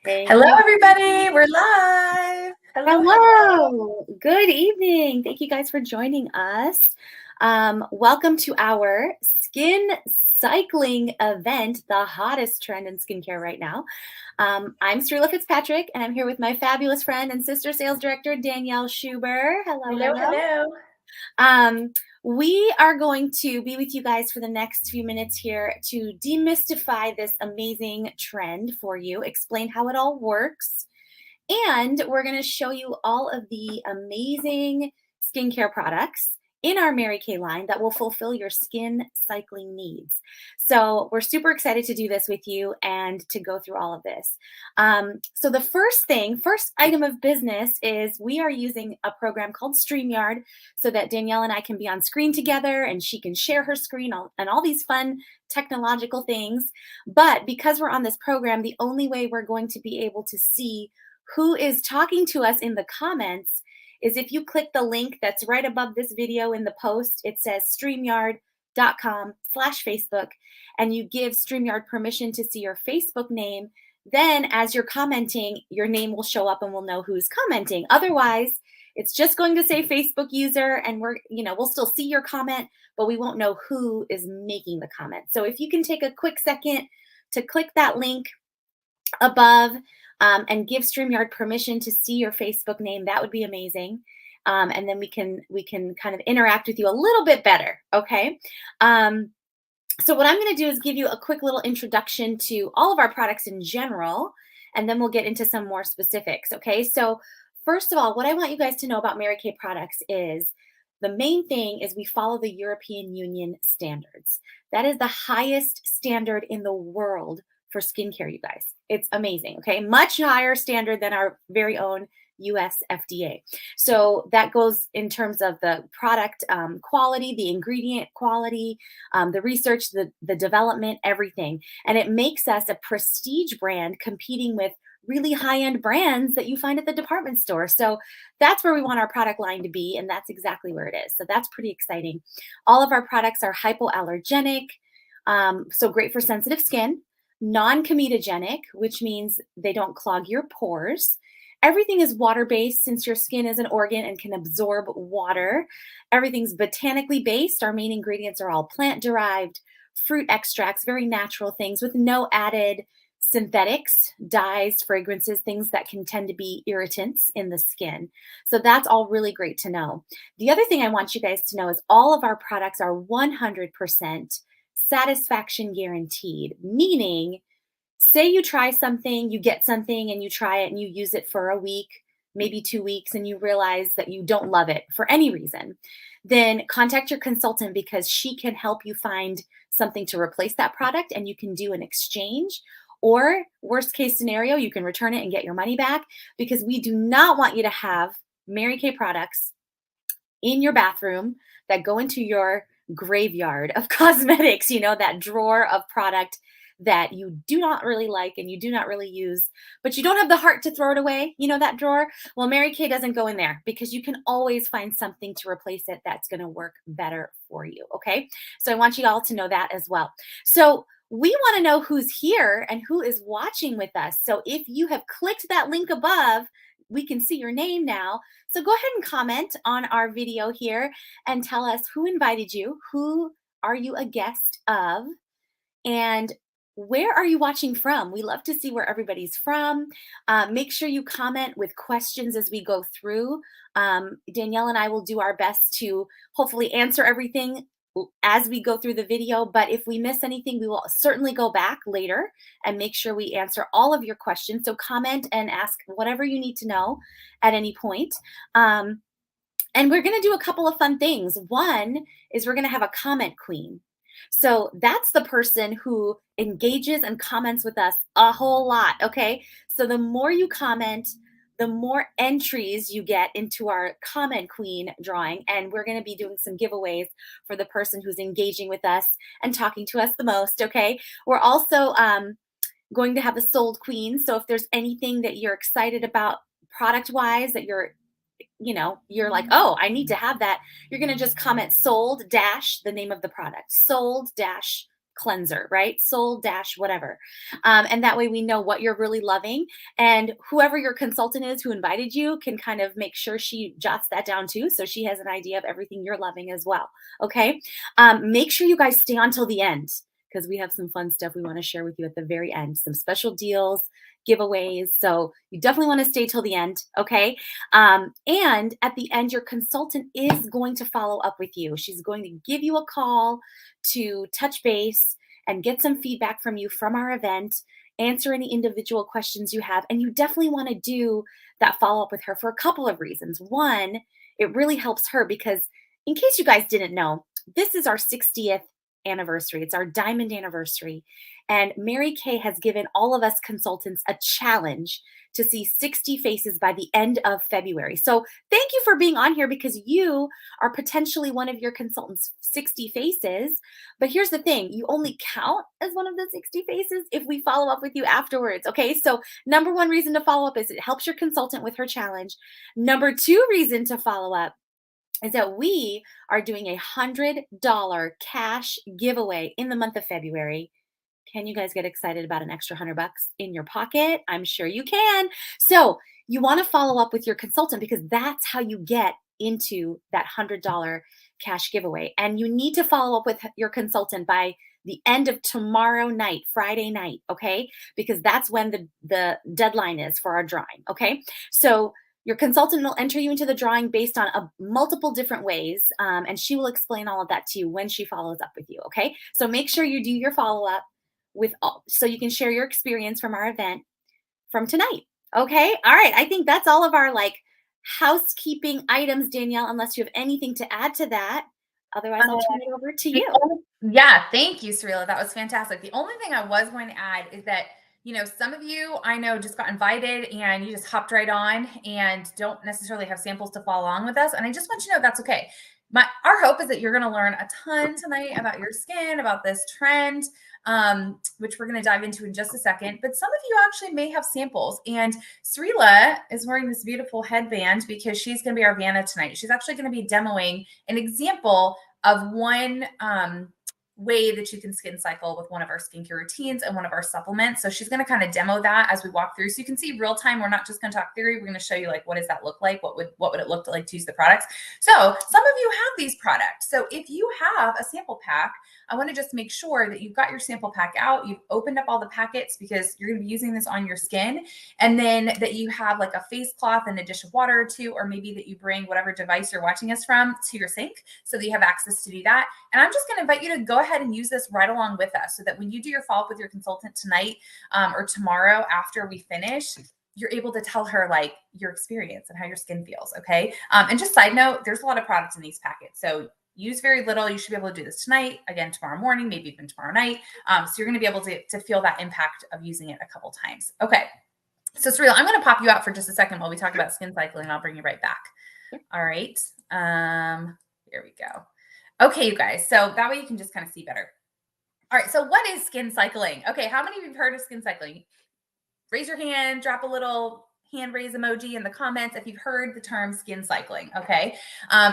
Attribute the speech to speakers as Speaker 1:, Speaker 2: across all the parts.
Speaker 1: Hey,
Speaker 2: Hello, everybody. We're live. Hello, hello.
Speaker 1: hello. Good evening. Thank you guys for joining us. Welcome to our skin cycling event, the hottest trend in skincare right now. I'm Sterla Fitzpatrick, and I'm here with my fabulous friend and sister sales director, Danielle Schuber. Hello,
Speaker 2: Hello,
Speaker 1: hello.
Speaker 2: hello.
Speaker 1: We are going to be with you guys for the next few minutes here to demystify this amazing trend for you, explain how it all works. And we're going to show you all of the amazing skincare products in our Mary Kay line that will fulfill your skin cycling needs. So we're super excited to do this with you and to go through all of this. So the first item of business is we are using a program called StreamYard so that Danielle and I can be on screen together and she can share her screen and all these fun technological things. But because we're on this program, the only way we're going to be able to see who is talking to us in the comments is if you click the link that's right above this video in the post. It says streamyard.com/Facebook, and you give StreamYard permission to see your Facebook name. Then as you're commenting, your name will show up and we'll know who's commenting. Otherwise, it's just going to say Facebook user, and we'll still see your comment, but we won't know who is making the comment. So if you can take a quick second to click that link above and give StreamYard permission to see your Facebook name, that would be amazing. And then we can kind of interact with you a little bit better, okay? So what I'm going to do is give you a quick little introduction to all of our products in general, and then we'll get into some more specifics, okay? So first of all, what I want you guys to know about Mary Kay products is the main thing is we follow the European Union standards. That is the highest standard in the world for skincare, you guys. It's amazing, okay? Much higher standard than our very own US FDA. So that goes in terms of the product quality, the ingredient quality, the research, the development, everything. And it makes us a prestige brand competing with really high-end brands that you find at the department store. So that's where we want our product line to be, and that's exactly where it is. So that's pretty exciting. All of our products are hypoallergenic, so great for sensitive skin, non-comedogenic, which means they don't clog your pores. Everything is water-based since your skin is an organ and can absorb water. Everything's botanically based. Our main ingredients are all plant-derived, fruit extracts, very natural things with no added synthetics, dyes, fragrances, things that can tend to be irritants in the skin. So that's all really great to know. The other thing I want you guys to know is all of our products are 100% satisfaction guaranteed, meaning say you try something, you get something and you try it and you use it for a week, maybe 2 weeks, and you realize that you don't love it for any reason, then contact your consultant because she can help you find something to replace that product and you can do an exchange. Or worst case scenario, you can return it and get your money back because we do not want you to have Mary Kay products in your bathroom that go into your graveyard of cosmetics, that drawer of product that you do not really like and you do not really use, but you don't have the heart to throw it away, that drawer. Well, Mary Kay doesn't go in there because you can always find something to replace it that's going to work better for you, okay? So I want you all to know that as well. So we want to know who's here and who is watching with us. So if you have clicked that link above, we can see your name now. So go ahead and comment on our video here and tell us who invited you, who are you a guest of, and where are you watching from? We love to see where everybody's from. Make sure you comment with questions as we go through. Danielle and I will do our best to hopefully answer everything as we go through the video, but if we miss anything, we will certainly go back later and make sure we answer all of your questions. So comment and ask whatever you need to know at any point. And we're going to do a couple of fun things. One is we're going to have a comment queen. So that's the person who engages and comments with us a whole lot, okay? So the more you comment, the more entries you get into our comment queen drawing, and we're going to be doing some giveaways for the person who's engaging with us and talking to us the most, okay? We're also going to have a sold queen, so if there's anything that you're excited about product-wise that you're like, oh, I need to have that, you're going to just comment sold dash the name of the product, sold dash cleanser, right? Soul dash whatever. And that way we know what you're really loving. And whoever your consultant is who invited you can kind of make sure she jots that down too. So she has an idea of everything you're loving as well. Okay. Make sure you guys stay on till the end because we have some fun stuff we want to share with you at the very end, some special deals, giveaways. So you definitely want to stay till the end. Okay. And at the end, your consultant is going to follow up with you. She's going to give you a call to touch base and get some feedback from you from our event, answer any individual questions you have. And you definitely want to do that follow up with her for a couple of reasons. One, it really helps her because, in case you guys didn't know, this is our 60th anniversary. It's our diamond anniversary. And Mary Kay has given all of us consultants a challenge to see 60 faces by the end of February. So thank you for being on here because you are potentially one of your consultants' 60 faces. But here's the thing, you only count as one of the 60 faces if we follow up with you afterwards. Okay, so number one reason to follow up is it helps your consultant with her challenge. Number two reason to follow up is that we are doing a $100 cash giveaway in the month of February. Can you guys get excited about an extra $100 in your pocket? I'm sure you can. So you want to follow up with your consultant because that's how you get into that $100 cash giveaway. And you need to follow up with your consultant by the end of tomorrow night, Friday night, okay? Because that's when the deadline is for our drawing, okay? So your consultant will enter you into the drawing based on multiple different ways, and she will explain all of that to you when she follows up with you, okay? So make sure you do your follow-up so you can share your experience from our event from tonight. Okay. All right. I think that's all of our housekeeping items, Danielle, unless you have anything to add to that. Otherwise, I'll turn it over to you.
Speaker 2: Yeah. Thank you, Sarila. That was fantastic. The only thing I was going to add is that, some of you I know just got invited and you just hopped right on and don't necessarily have samples to follow along with us. And I just want you to know that's okay. Our hope is that you're going to learn a ton tonight about your skin, about this trend, which we're going to dive into in just a second. But some of you actually may have samples. And Sarila is wearing this beautiful headband because she's going to be our Vanna tonight. She's actually going to be demoing an example of one way that you can skin cycle with one of our skincare routines and one of our supplements. So she's going to kind of demo that as we walk through. So you can see real time. We're not just going to talk theory. We're going to show you what does that look like? What would it look like to use the products? So some of you have these products. So if you have a sample pack, I want to just make sure that you've got your sample pack out. You've opened up all the packets because you're going to be using this on your skin. And then that you have a face cloth and a dish of water or two, or maybe that you bring whatever device you're watching us from to your sink so that you have access to do that. And I'm just going to invite you to go ahead and use this right along with us so that when you do your follow-up with your consultant tonight or tomorrow after we finish, you're able to tell her your experience and how your skin feels. Okay. And just side note, there's a lot of products in these packets. So use very little. You should be able to do this tonight, again, tomorrow morning, maybe even tomorrow night. So you're going to be able to feel that impact of using it a couple times. Okay. So Sarila, I'm going to pop you out for just a second while we talk about skin cycling. I'll bring you right back. All right. Here we go. Okay, you guys. So that way you can just kind of see better. All right. So what is skin cycling? Okay. How many of you have heard of skin cycling? Raise your hand, drop a little hand raise emoji in the comments if you've heard the term skin cycling. Okay.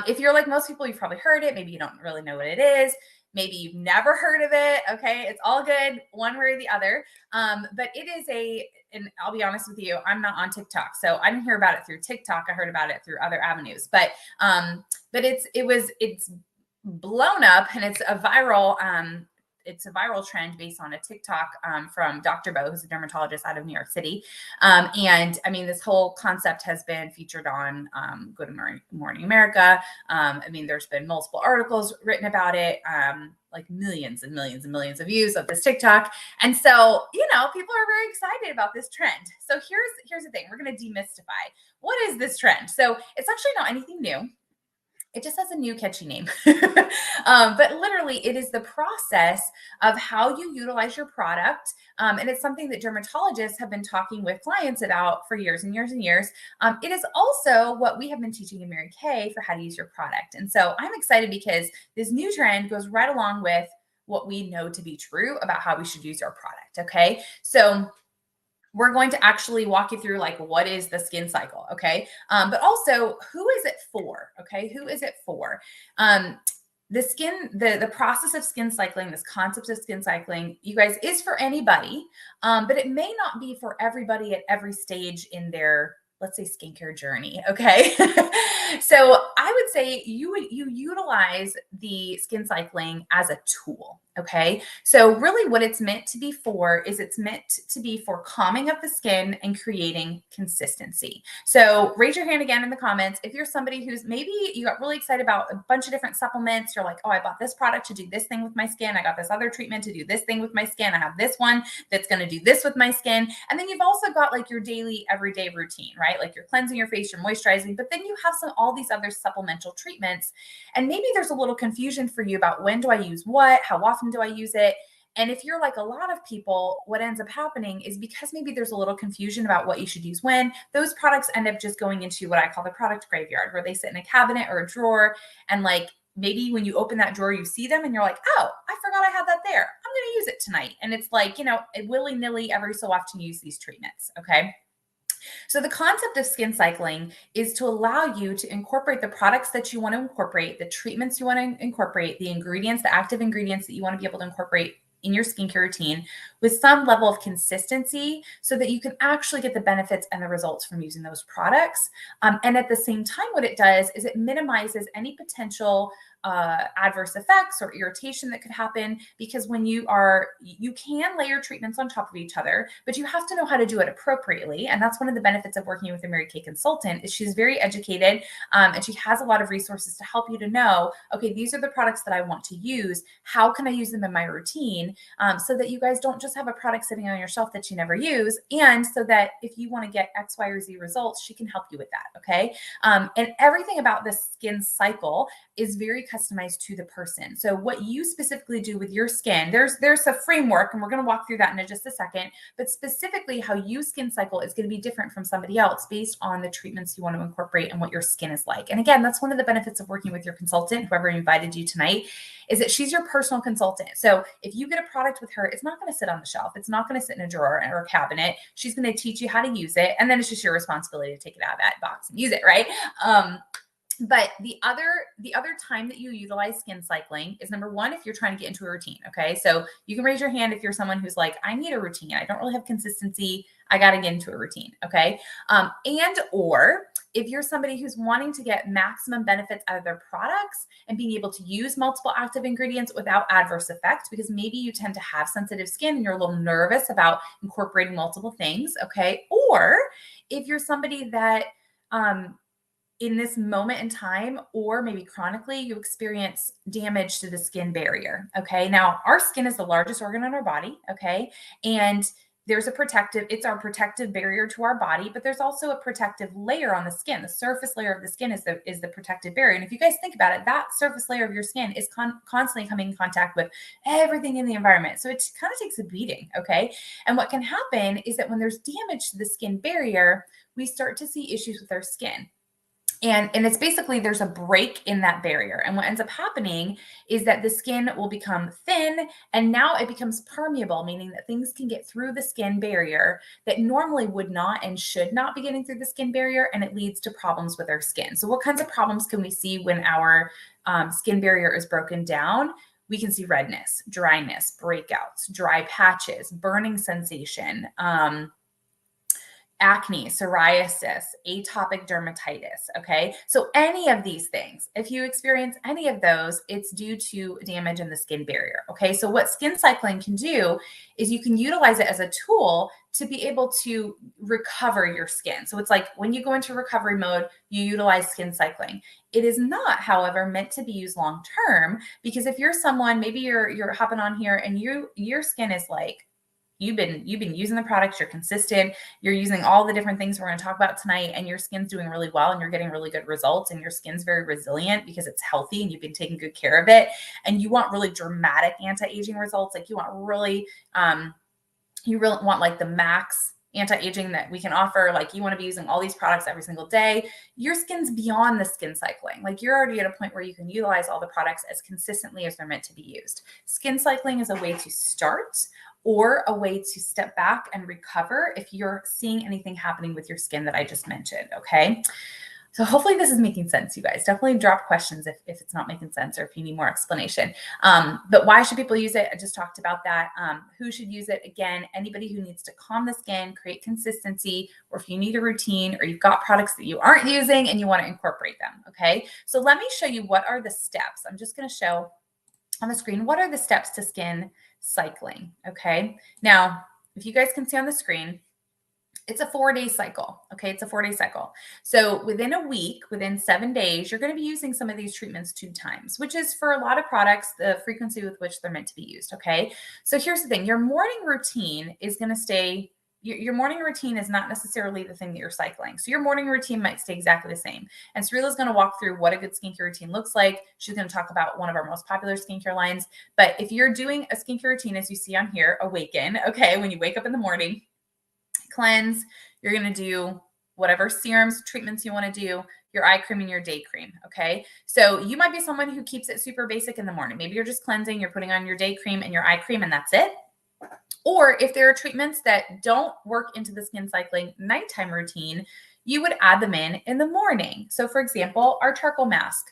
Speaker 2: If you're like most people, you've probably heard it. Maybe you don't really know what it is. Maybe you've never heard of it. Okay. It's all good one way or the other. But it is and I'll be honest with you, I'm not on TikTok. So I didn't hear about it through TikTok. I heard about it through other avenues, but it's blown up and it's a viral trend based on a TikTok from Dr. Bo, who's a dermatologist out of New York City. And I mean, this whole concept has been featured on Good Morning America. I mean, there's been multiple articles written about it, millions and millions and millions of views of this TikTok. And so, people are very excited about this trend. So here's the thing. We're going to demystify. What is this trend? So it's actually not anything new. It just has a new catchy name. But literally, it is the process of how you utilize your product. And it's something that dermatologists have been talking with clients about for years and years and years. It is also what we have been teaching in Mary Kay for how to use your product. And so I'm excited because this new trend goes right along with what we know to be true about how we should use our product. Okay. So we're going to actually walk you through what is the skin cycle. Okay. But also who is it for? Okay. Who is it for? the process of skin cycling, this concept of skin cycling, you guys, is for anybody, but it may not be for everybody at every stage in their, let's say, skincare journey. Okay. So I would say you utilize the skin cycling as a tool. Okay. So really what it's meant to be for is it's meant to be for calming of the skin and creating consistency. So raise your hand again in the comments if you're somebody who's maybe you got really excited about a bunch of different supplements. You're like, oh, I bought this product to do this thing with my skin. I got this other treatment to do this thing with my skin. I have this one that's going to do this with my skin. And then you've also got like your daily, everyday routine, right? Like you're cleansing your face, you're moisturizing, but then you have all these other supplemental treatments. And maybe there's a little confusion for you about when do I use what, how often do I use it? And if you're like a lot of people, what ends up happening is because maybe there's a little confusion about what you should use when, those products end up just going into what I call the product graveyard, where they sit in a cabinet or a drawer. And like maybe when you open that drawer, you see them and you're like, oh, I forgot I had that there. I'm going to use it tonight. And it's like, willy-nilly every so often use these treatments. Okay. So the concept of skin cycling is to allow you to incorporate the products that you want to incorporate, the treatments you want to incorporate, the ingredients, the active ingredients that you want to be able to incorporate in your skincare routine with some level of consistency so that you can actually get the benefits and the results from using those products. And at the same time, what it does is it minimizes any potential adverse effects or irritation that could happen, because when you can layer treatments on top of each other, but you have to know how to do it appropriately. And that's one of the benefits of working with a Mary Kay consultant is she's very educated and she has a lot of resources to help you to know, okay, these are the products that I want to use. How can I use them in my routine so that you guys don't just have a product sitting on your shelf that you never use, and so that if you want to get X, Y, or Z results, she can help you with that. Okay. And everything about the skin cycle is very customized to the person. So what you specifically do with your skin, there's a framework, and we're going to walk through that in just a second, but specifically how you skin cycle is going to be different from somebody else based on the treatments you want to incorporate and what your skin is like. And again, that's one of the benefits of working with your consultant, whoever invited you tonight, is that she's your personal consultant. So if you get a product with her, it's not going to sit on the shelf. It's not going to sit in a drawer or a cabinet. She's going to teach you how to use it. And then it's just your responsibility to take it out of that box and use it, right? But the other time that you utilize skin cycling is, number one, if you're trying to get into a routine. Okay. So you can raise your hand if you're someone who's like, I need a routine. I don't really have consistency. I got to get into a routine. Okay. Or if you're somebody who's wanting to get maximum benefits out of their products and being able to use multiple active ingredients without adverse effects, because maybe you tend to have sensitive skin and you're a little nervous about incorporating multiple things. Okay. Or if you're somebody that, in this moment in time, or maybe chronically, you experience damage to the skin barrier. Okay. Now, our skin is the largest organ in our body. Okay. And it's our protective barrier to our body, but there's also a protective layer on the skin. The surface layer of the skin is the protective barrier. And if you guys think about it, that surface layer of your skin is constantly coming in contact with everything in the environment. So it kind of takes a beating. Okay. And what can happen is that when there's damage to the skin barrier, we start to see issues with our skin. And it's basically, there's a break in that barrier. And what ends up happening is that the skin will become thin, and now it becomes permeable, meaning that things can get through the skin barrier that normally would not and should not be getting through the skin barrier. And it leads to problems with our skin. So what kinds of problems can we see when our skin barrier is broken down? We can see redness, dryness, breakouts, dry patches, burning sensation, acne, psoriasis, atopic dermatitis. Okay. So any of these things, if you experience any of those, it's due to damage in the skin barrier. Okay. So what skin cycling can do is you can utilize it as a tool to be able to recover your skin. So it's like when you go into recovery mode, you utilize skin cycling. It is not, however, meant to be used long-term, because if you're someone, maybe you're hopping on here and your skin is like, you've been using the products, you're consistent, you're using all the different things we're going to talk about tonight, and your skin's doing really well and you're getting really good results, and your skin's very resilient because it's healthy and you've been taking good care of it, and you want really dramatic anti-aging results, like you want really want like the max anti-aging that we can offer, like you want to be using all these products every single day, your skin's beyond the skin cycling. Like you're already at a point where you can utilize all the products as consistently as they're meant to be used. Skin cycling is a way to start, or a way to step back and recover if you're seeing anything happening with your skin that I just mentioned. Okay. So hopefully this is making sense, you guys. Definitely drop questions if it's not making sense or if you need more explanation. But why should people use it? I just talked about that. Who should use it? Again, anybody who needs to calm the skin, create consistency, or if you need a routine or you've got products that you aren't using and you want to incorporate them, okay? So let me show you what are the steps. I'm just going to show on the screen, what are the steps to skin cycling, okay? Now, if you guys can see on the screen, it's a 4-day cycle. Okay. It's a 4-day cycle. So within a week, within 7 days, you're going to be using some of these treatments 2 times, which is for a lot of products, the frequency with which they're meant to be used. Okay. So here's the thing. Your morning routine is going to stay, your morning routine is not necessarily the thing that you're cycling. So your morning routine might stay exactly the same. And Srila's going to walk through what a good skincare routine looks like. She's going to talk about one of our most popular skincare lines. But if you're doing a skincare routine, as you see on here, Awaken, okay, when you wake up in the morning, cleanse, you're going to do whatever serums, treatments you want to do, your eye cream and your day cream. Okay. So you might be someone who keeps it super basic in the morning. Maybe you're just cleansing, you're putting on your day cream and your eye cream, and that's it. Or if there are treatments that don't work into the skin cycling nighttime routine, you would add them in the morning. So for example, our charcoal mask.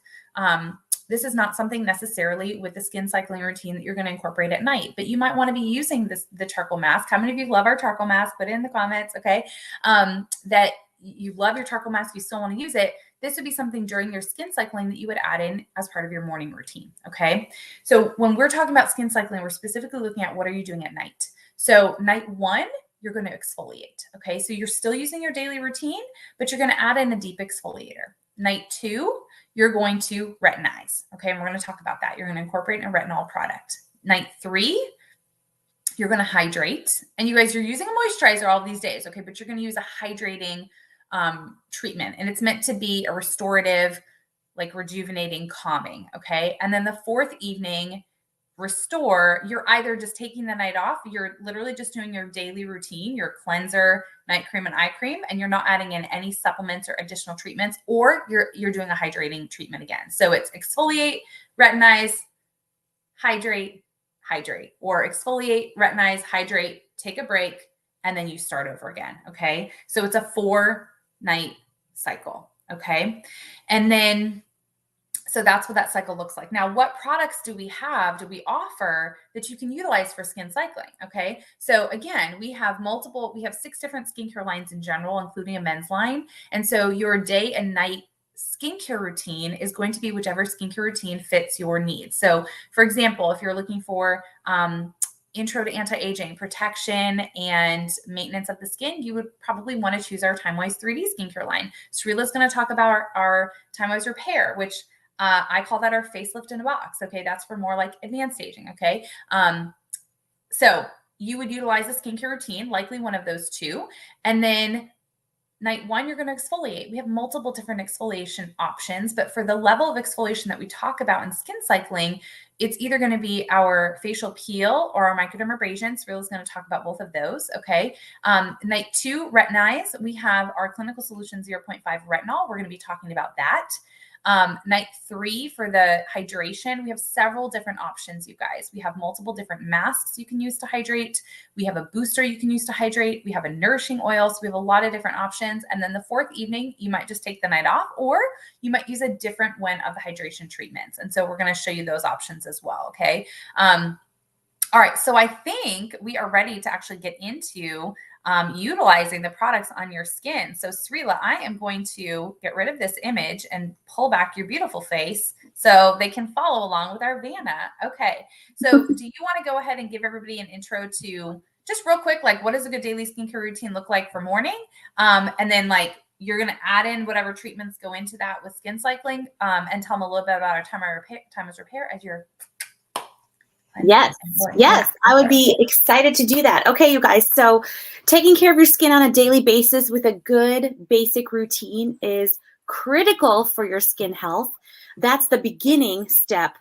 Speaker 2: This is not something necessarily with the skin cycling routine that you're going to incorporate at night, but you might want to be using the charcoal mask. How many of you love our charcoal mask? Put it in the comments, okay? That you love your charcoal mask, you still want to use it. This would be something during your skin cycling that you would add in as part of your morning routine, okay? So when we're talking about skin cycling, we're specifically looking at what are you doing at night. So night 1, you're going to exfoliate, okay? So you're still using your daily routine, but you're going to add in a deep exfoliator. Night 2, you're going to retinize. Okay. And we're going to talk about that. You're going to incorporate a retinol product. Night 3, you're going to hydrate. And you guys, you're using a moisturizer all these days. Okay. But you're going to use a hydrating treatment. And it's meant to be a restorative, like rejuvenating, calming. Okay. And then the 4th evening, restore, you're either just taking the night off, you're literally just doing your daily routine, your cleanser, night cream and eye cream, and you're not adding in any supplements or additional treatments, or you're doing a hydrating treatment again. So it's exfoliate, retinize, hydrate, or exfoliate, retinize, hydrate, take a break, and then you start over again. Okay. So it's a 4-night cycle. Okay. And then so that's what that cycle looks like. Now, what products do we offer that you can utilize for skin cycling? Okay. So again, we have 6 different skincare lines in general, including a men's line. And so your day and night skincare routine is going to be whichever skincare routine fits your needs. So for example, if you're looking for, intro to anti-aging, protection, and maintenance of the skin, you would probably want to choose our TimeWise 3D skincare line. Srila's going to talk about our TimeWise Repair, which I call that our facelift in a box. Okay. That's for more like advanced aging. Okay. So you would utilize a skincare routine, likely one of those 2. And then night 1, you're going to exfoliate. We have multiple different exfoliation options, but for the level of exfoliation that we talk about in skin cycling, it's either going to be our facial peel or our microdermabrasion. Srila's going to talk about both of those. Okay. Night 2, retinize. We have our Clinical Solution 0.5 retinol. We're going to be talking about that. Night 3 for the hydration, we have several different options, you guys. We have multiple different masks you can use to hydrate. We have a booster you can use to hydrate. We have a nourishing oil. So we have a lot of different options. And then the 4th evening, you might just take the night off, or you might use a different one of the hydration treatments. And so we're going to show you those options as well. Okay. All right. So I think we are ready to actually get into utilizing the products on your skin. So Srila, I am going to get rid of this image and pull back your beautiful face so they can follow along with our Vanna. Okay. So do you want to go ahead and give everybody an intro to just real quick, like what does a good daily skincare routine look like for morning? And then like you're going to add in whatever treatments go into that with skin cycling, and tell them a little bit about our TimeWise Repair as your
Speaker 1: Yes. I would be excited to do that. Okay, you guys. So taking care of your skin on a daily basis with a good basic routine is critical for your skin health. That's the beginning step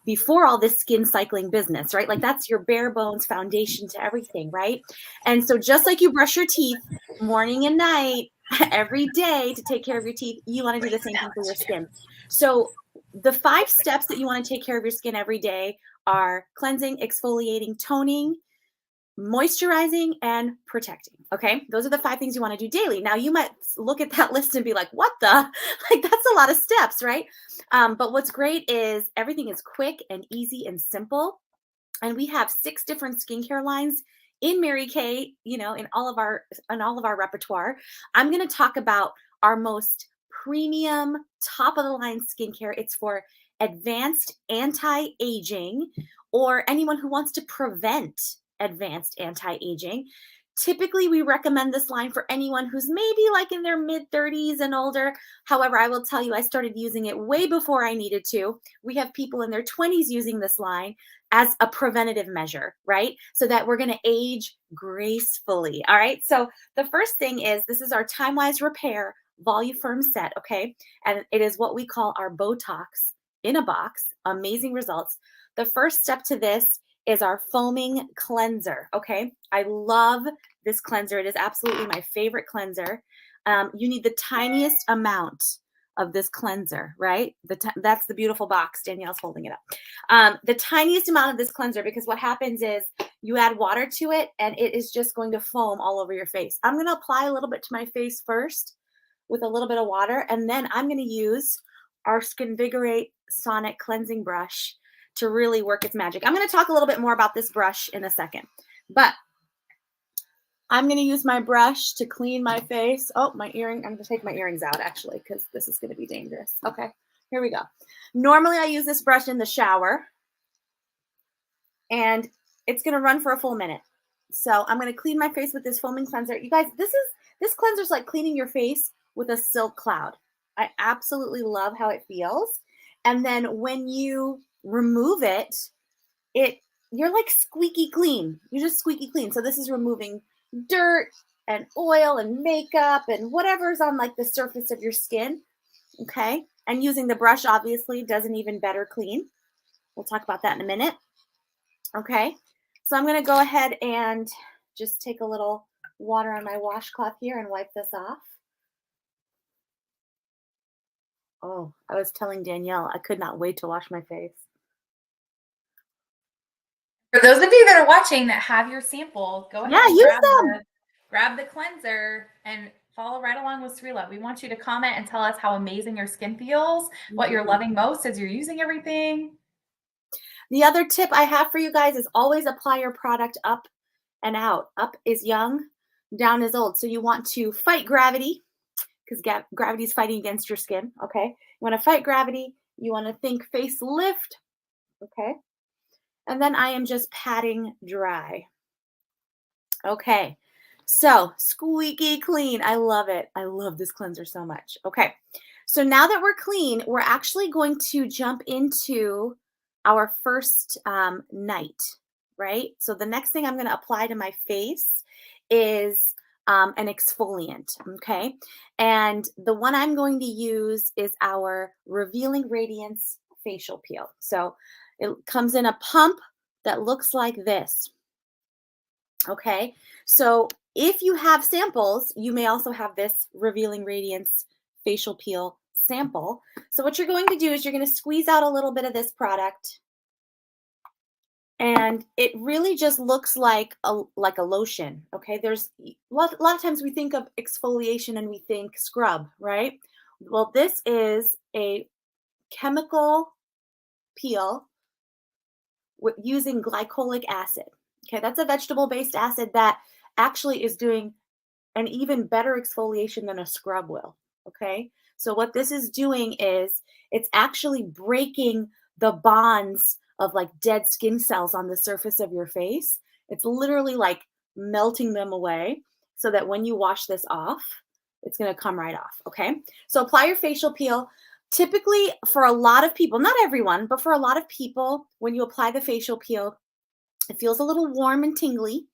Speaker 1: before all this skin cycling business, right? Like that's your bare bones foundation to everything, right? And so just like you brush your teeth morning and night every day to take care of your teeth, you want to do the same thing for your skin. So the 5 steps that you want to take care of your skin every day are cleansing, exfoliating, toning, moisturizing, and protecting. Okay. Those are the 5 things you want to do daily. Now, you might look at that list and be like, what the? Like, that's a lot of steps, right? But what's great is everything is quick and easy and simple. And we have 6 different skincare lines in Mary Kay, in all of our repertoire. I'm going to talk about our most premium, top of the line skincare. It's for advanced anti-aging or anyone who wants to prevent advanced anti-aging. Typically, we recommend this line for anyone who's maybe like in their mid 30s and older. However, I will tell you, I started using it way before I needed to. We have people in their 20s using this line as a preventative measure, right? So that we're going to age gracefully. All right. So the first thing is this is our Time Wise Repair Voluform set. Okay. And it is what we call our Botox in a box. Amazing results. The first step to this is our foaming cleanser. Okay. I love this cleanser. It is absolutely my favorite cleanser. You need the tiniest amount of this cleanser, right? That's the beautiful box. Danielle's holding it up. The tiniest amount of this cleanser, because what happens is you add water to it and it is just going to foam all over your face. I'm going to apply a little bit to my face first with a little bit of water, and then I'm going to use our Skinvigorate Sonic Cleansing Brush to really work its magic. I'm going to talk a little bit more about this brush in a second, but I'm going to use my brush to clean my face. Oh, my earring. I'm going to take my earrings out actually, because this is going to be dangerous. Okay, here we go. Normally I use this brush in the shower and it's going to run for a full minute. So I'm going to clean my face with this foaming cleanser. You guys, this cleanser is like cleaning your face with a silk cloud. I absolutely love how it feels. And then when you remove it, you're like squeaky clean. You're just squeaky clean. So this is removing dirt and oil and makeup and whatever's on like the surface of your skin. Okay. And using the brush obviously does an even better clean. We'll talk about that in a minute. Okay. So I'm going to go ahead and just take a little water on my washcloth here and wipe this off. Oh, I was telling Danielle, I could not wait to wash my face.
Speaker 2: For those of you that are watching that have your sample, go ahead and
Speaker 1: use them.
Speaker 2: grab the cleanser and follow right along with Srila. We want you to comment and tell us how amazing your skin feels, what you're loving most as you're using everything.
Speaker 1: The other tip I have for you guys is always apply your product up and out. Up is young, down is old. So you want to fight gravity, because gravity is fighting against your skin. Okay. You want to fight gravity. You want to think face lift. Okay. And then I am just patting dry. Okay. So squeaky clean. I love it. I love this cleanser so much. Okay. So now that we're clean, we're actually going to jump into our first night, right? So the next thing I'm going to apply to my face is an exfoliant, okay? And the one I'm going to use is our Revealing Radiance Facial Peel. So it comes in a pump that looks like this, okay? So if you have samples, you may also have this Revealing Radiance Facial Peel sample. So what you're going to do is you're going to squeeze out a little bit of this product, and it really just looks like a lotion. Okay, there's a lot of times we think of exfoliation and we think scrub, right? Well, this is a chemical peel using glycolic acid. Okay, that's a vegetable-based acid that actually is doing an even better exfoliation than a scrub will. Okay, so what this is doing is it's actually breaking the bonds of like dead skin cells on the surface of your face. It's literally like melting them away so that when you wash this off, it's going to come right off. Okay, so apply your facial peel. Typically, for a lot of people, not everyone, but for a lot of people, when you apply the facial peel, it feels a little warm and tingly.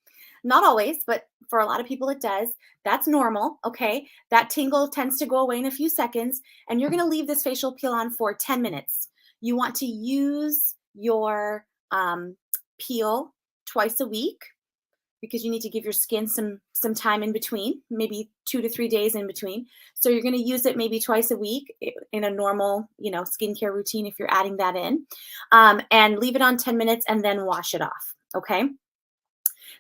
Speaker 1: Not always, but for a lot of people it does. That's normal, okay? That tingle tends to go away in a few seconds, and you're going to leave this facial peel on for 10 minutes. You want to use your peel twice a week because you need to give your skin some time in between, maybe 2 to 3 days in between. So you're going to use it maybe twice a week in a normal, skincare routine if you're adding that in, and leave it on 10 minutes and then wash it off, okay?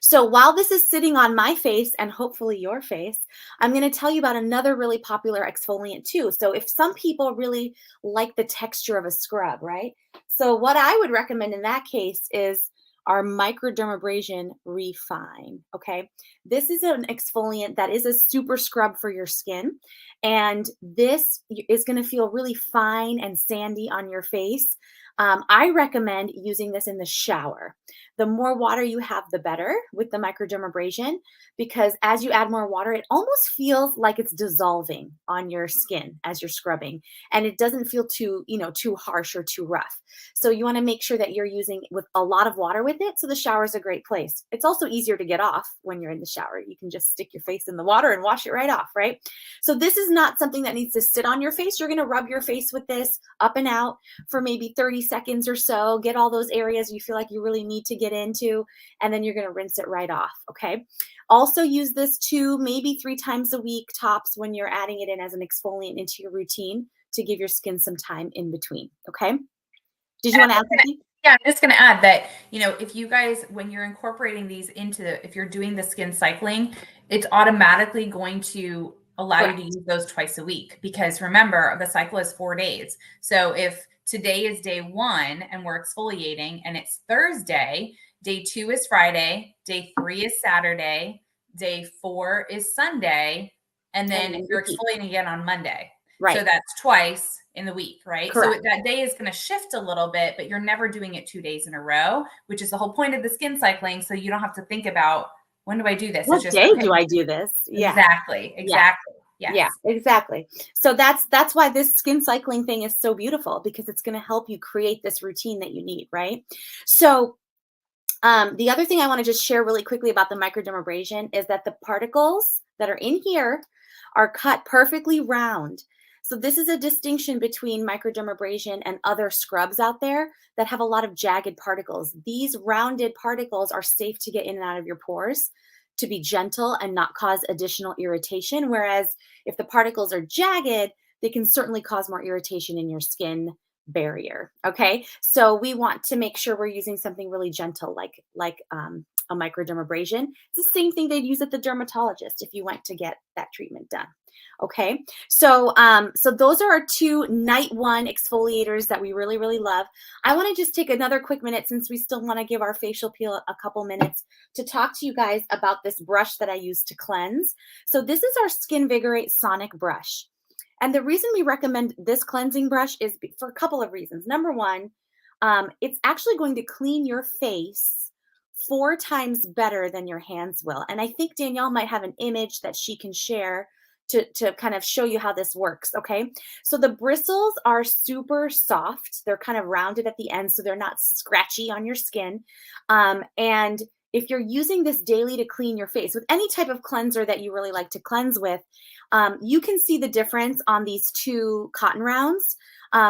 Speaker 1: So while this is sitting on my face and hopefully your face, I'm going to tell you about another really popular exfoliant too. So if some people really like the texture of a scrub, right? So what I would recommend in that case is our Microdermabrasion Refine. Okay. This is an exfoliant that is a super scrub for your skin. And this is going to feel really fine and sandy on your face. I recommend using this in the shower. The more water you have, the better with the microdermabrasion, because as you add more water, it almost feels like it's dissolving on your skin as you're scrubbing, and it doesn't feel too, too harsh or too rough. So you want to make sure that you're using with a lot of water with it. So the shower is a great place. It's also easier to get off when you're in the shower. You can just stick your face in the water and wash it right off, right? So this is not something that needs to sit on your face. You're going to rub your face with this up and out for maybe 30 seconds or so, get all those areas you feel like you really need to get into, and then you're going to rinse it right off. Okay. Also use this 2, maybe 3 times a week tops when you're adding it in as an exfoliant into your routine to give your skin some time in between. Okay. Did you want to add something?
Speaker 2: Yeah, I'm just going to add that, if you guys, when you're incorporating these if you're doing the skin cycling, it's automatically going to allow you to use those twice a week, because remember, the cycle is 4 days. So if today is day 1 and we're exfoliating and it's Thursday, day 2 is Friday, day 3 is Saturday, day 4 is Sunday, and then you're exfoliating again on Monday.
Speaker 1: Right.
Speaker 2: So that's twice in the week, right?
Speaker 1: Correct.
Speaker 2: So that day is going to shift a little bit, but you're never doing it 2 days in a row, which is the whole point of the skin cycling. So you don't have to think about, when do I do this?
Speaker 1: What day do I do this?
Speaker 2: Yeah. Exactly. Yes.
Speaker 1: Yeah, exactly. So that's why this skin cycling thing is so beautiful, because it's going to help you create this routine that you need, right? So the other thing I want to just share really quickly about the microdermabrasion is that the particles that are in here are cut perfectly round. So this is a distinction between microdermabrasion and other scrubs out there that have a lot of jagged particles. These rounded particles are safe to get in and out of your pores, to be gentle and not cause additional irritation. Whereas if the particles are jagged, they can certainly cause more irritation in your skin barrier. Okay. So we want to make sure we're using something really gentle, like a microdermabrasion. It's the same thing they'd use at the dermatologist if you went to get that treatment done. Okay. So those are our 2 night 1 exfoliators that we really, really love. I want to just take another quick minute, since we still want to give our facial peel a couple minutes, to talk to you guys about this brush that I use to cleanse. So this is our Skinvigorate Sonic brush. And the reason we recommend this cleansing brush is for a couple of reasons. Number 1, it's actually going to clean your face 4 times better than your hands will. And I think Danielle might have an image that she can share to kind of show you how this works. Okay. So the bristles are super soft. They're kind of rounded at the end, so they're not scratchy on your skin. And if you're using this daily to clean your face with any type of cleanser that you really like to cleanse with, you can see the difference on these 2 cotton rounds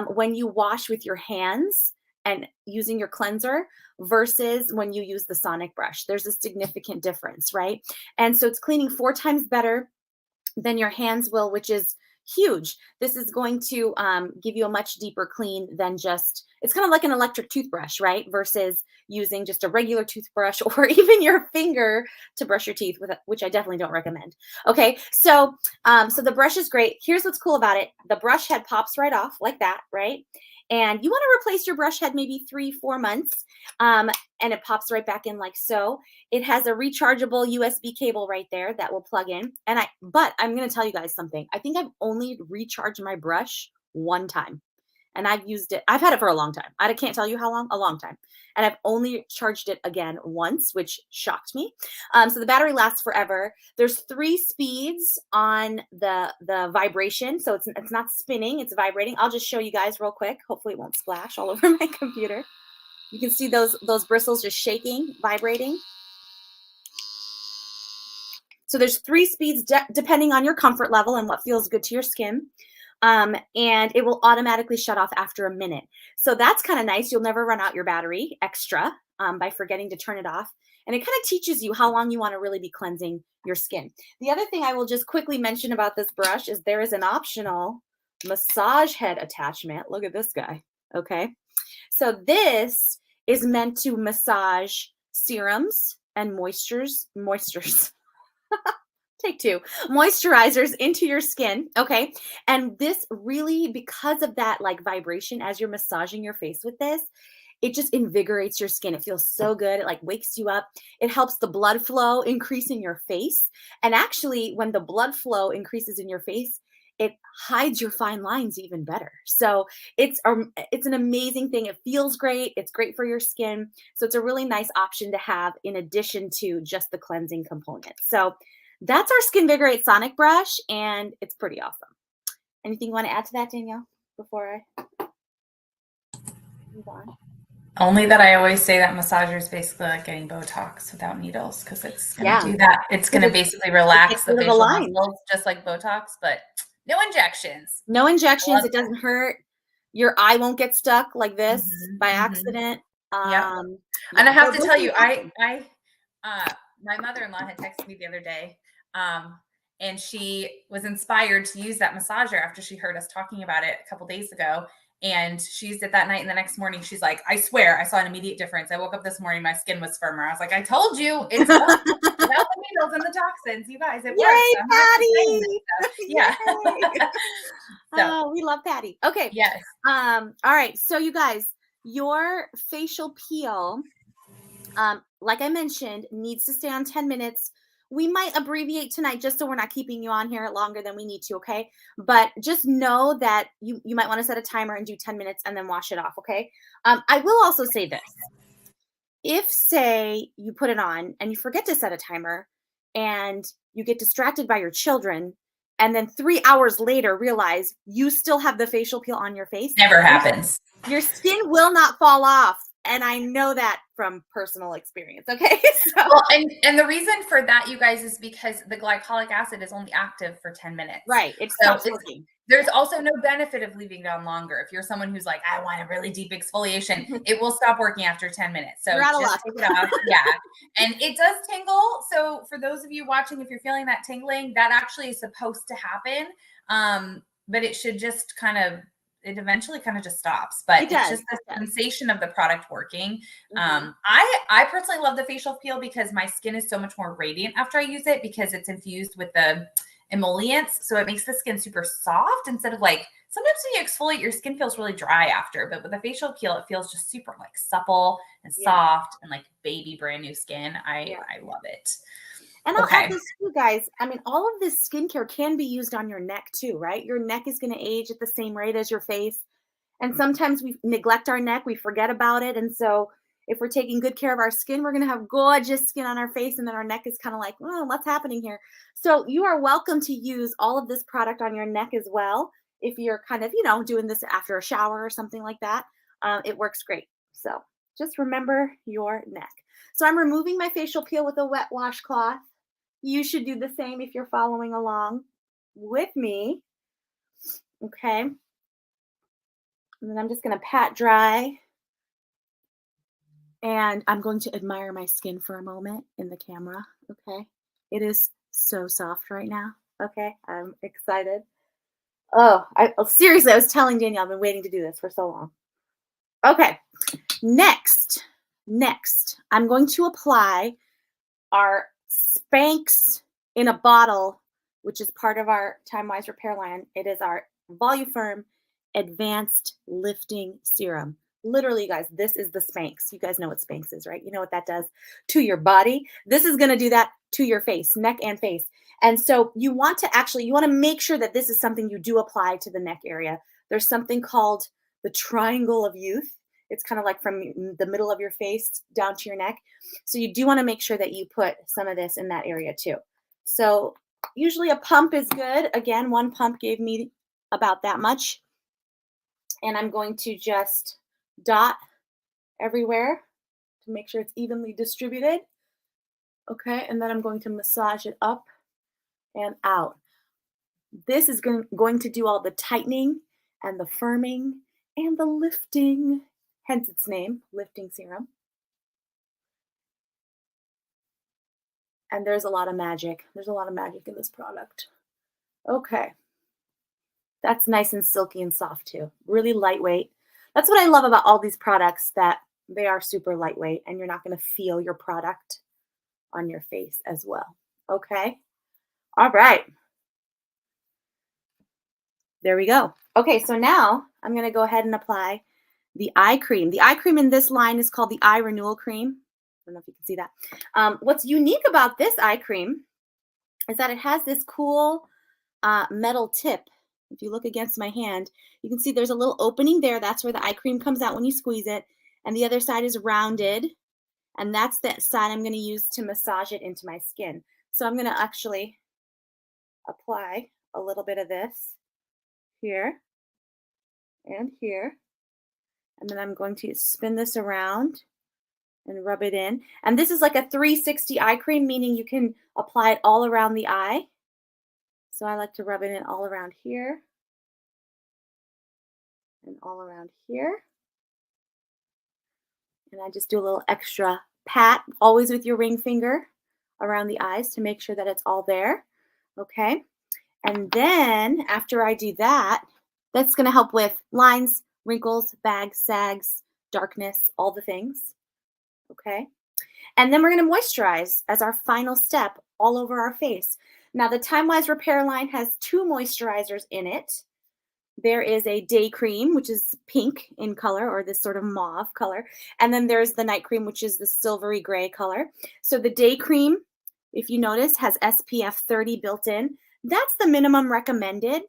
Speaker 1: when you wash with your hands and using your cleanser versus when you use the Sonic brush. There's a significant difference, right? And so it's cleaning 4 times better than your hands will, which is huge. This is going to give you a much deeper clean than just, it's kind of like an electric toothbrush, right? Versus using just a regular toothbrush or even your finger to brush your teeth with, which I definitely don't recommend. Okay, so the brush is great. Here's what's cool about it. The brush head pops right off like that, right? And you want to replace your brush head maybe 3-4 months, and it pops right back in like so. It has a rechargeable USB cable right there that will plug in. But I'm going to tell you guys something. I think I've only recharged my brush 1 time. And I've used it. I've had it for a long time. I can't tell you how long, a long time. And I've only charged it again once, which shocked me. So the battery lasts forever. There's 3 speeds on the vibration. So it's not spinning, it's vibrating. I'll just show you guys real quick. Hopefully it won't splash all over my computer. You can see those bristles just shaking, vibrating. So there's 3 speeds depending on your comfort level and what feels good to your skin. And it will automatically shut off after a minute. So that's kind of nice. You'll never run out your battery extra by forgetting to turn it off. And it kind of teaches you how long you want to really be cleansing your skin. The other thing I will just quickly mention about this brush is there is an optional massage head attachment. Look at this guy. Okay. So this is meant to massage serums and take two, moisturizers into your skin. Okay. And this really, because of that like vibration as you're massaging your face with this, it just invigorates your skin. It feels so good. It like wakes you up. It helps the blood flow increase in your face. And actually, when the blood flow increases in your face, it hides your fine lines even better. So it's an amazing thing. It feels great. It's great for your skin. So it's a really nice option to have in addition to just the cleansing component. So that's our Skinvigorate Sonic Brush, and it's pretty awesome. Anything you want to add to that, Danielle, before I move on?
Speaker 2: Only that I always say that massager is basically like getting Botox without needles, because it's going to do that. It's going to basically relax the facial muscles just like Botox, but no injections.
Speaker 1: No injections. It doesn't hurt. Your eye won't get stuck like this by accident.
Speaker 2: Yeah. And I have to tell you, my mother-in-law had texted me the other day, and she was inspired to use that massager after she heard us talking about it a couple days ago. And she used it that night, and the next morning she's like, I swear I saw an immediate difference. I woke up this morning, my skin was firmer. I was like, I told you, it's without the needles and the toxins. You guys, it works.
Speaker 1: Yay, Patty!
Speaker 2: Yeah.
Speaker 1: Oh, we love Patty. Okay.
Speaker 2: Yes.
Speaker 1: All right. So you guys, your facial peel, like I mentioned, needs to stay on 10 minutes. We might abbreviate tonight just so we're not keeping you on here longer than we need to, okay? But just know that you might want to set a timer and do 10 minutes and then wash it off, okay? I will also say this. If, say, you put it on and you forget to set a timer and you get distracted by your children and then 3 hours later realize you still have the facial peel on your face.
Speaker 2: Never happens.
Speaker 1: Your skin will not fall off. And I know that from personal experience. Okay.
Speaker 2: Well, and the reason for that, you guys, is because the glycolic acid is only active for 10 minutes.
Speaker 1: Right. It stops working.
Speaker 2: There's also no benefit of leaving it on longer. If you're someone who's like, I want a really deep exfoliation, it will stop working after 10 minutes. So just take it off. Yeah. And it does tingle. So for those of you watching, if you're feeling that tingling, that actually is supposed to happen. But it should just it eventually kind of just stops, but it's just the sensation of the product working. I personally love the facial peel because my skin is so much more radiant after I use it, because it's infused with the emollients. So it makes the skin super soft instead of like, sometimes when you exfoliate, your skin feels really dry after, but with the facial peel, it feels just super like supple and soft and like baby brand new skin. I love it.
Speaker 1: And I'll add this too, guys. I mean, all of this skincare can be used on your neck too, right? Your neck is going to age at the same rate as your face. And sometimes we neglect our neck. We forget about it. And so if we're taking good care of our skin, we're going to have gorgeous skin on our face. And then our neck is kind of like, oh, what's happening here? So you are welcome to use all of this product on your neck as well. If you're kind of, doing this after a shower or something like that, it works great. So just remember your neck. So I'm removing my facial peel with a wet washcloth. You should do the same if you're following along with me. Okay. And then I'm just going to pat dry. And I'm going to admire my skin for a moment in the camera. Okay. It is so soft right now. Okay. I'm excited. Seriously, I was telling Danielle, I've been waiting to do this for so long. Okay. Next, I'm going to apply our Spanx in a bottle, which is part of our Time Wise Repair line. It is our Voluferm Advanced Lifting Serum. Literally, you guys, this is the Spanx. You guys know what Spanx is, right? You know what that does to your body. This is going to do that to your face, neck and face. And so you want to make sure that this is something you do apply to the neck area. There's something called the Triangle of Youth. It's kind of like from the middle of your face down to your neck. So you do want to make sure that you put some of this in that area too. So usually a pump is good. Again, one pump gave me about that much. And I'm going to just dot everywhere to make sure it's evenly distributed. Okay, and then I'm going to massage it up and out. This is going to do all the tightening and the firming and the lifting. Hence its name, Lifting Serum. And there's a lot of magic. There's a lot of magic in this product. Okay. That's nice and silky and soft too. Really lightweight. That's what I love about all these products, that they are super lightweight and you're not going to feel your product. on your face as well. Okay. All right. There we go. Okay, so now I'm going to go ahead and apply the eye cream. The eye cream in this line is called the Eye Renewal Cream. I don't know if you can see that. What's unique about this eye cream is that it has this cool metal tip. If you look against my hand, you can see there's a little opening there. That's where the eye cream comes out when you squeeze it. And the other side is rounded. And that's the side I'm going to use to massage it into my skin. So I'm going to actually apply a little bit of this here and here. And then I'm going to spin this around and rub it in. And this is like a 360 eye cream, meaning you can apply it all around the eye. So I like to rub it in all around here and all around here. And I just do a little extra pat, always with your ring finger around the eyes to make sure that it's all there. Okay. And then after I do that, that's going to help with lines, wrinkles, bags, sags, darkness, all the things. Okay. And then we're going to moisturize as our final step all over our face. Now, the Time Wise Repair line has 2 moisturizers in it. There is a day cream, which is pink in color, or this sort of mauve color. And then there's the night cream, which is the silvery gray color. So the day cream, if you notice, has SPF 30 built in. That's the minimum recommended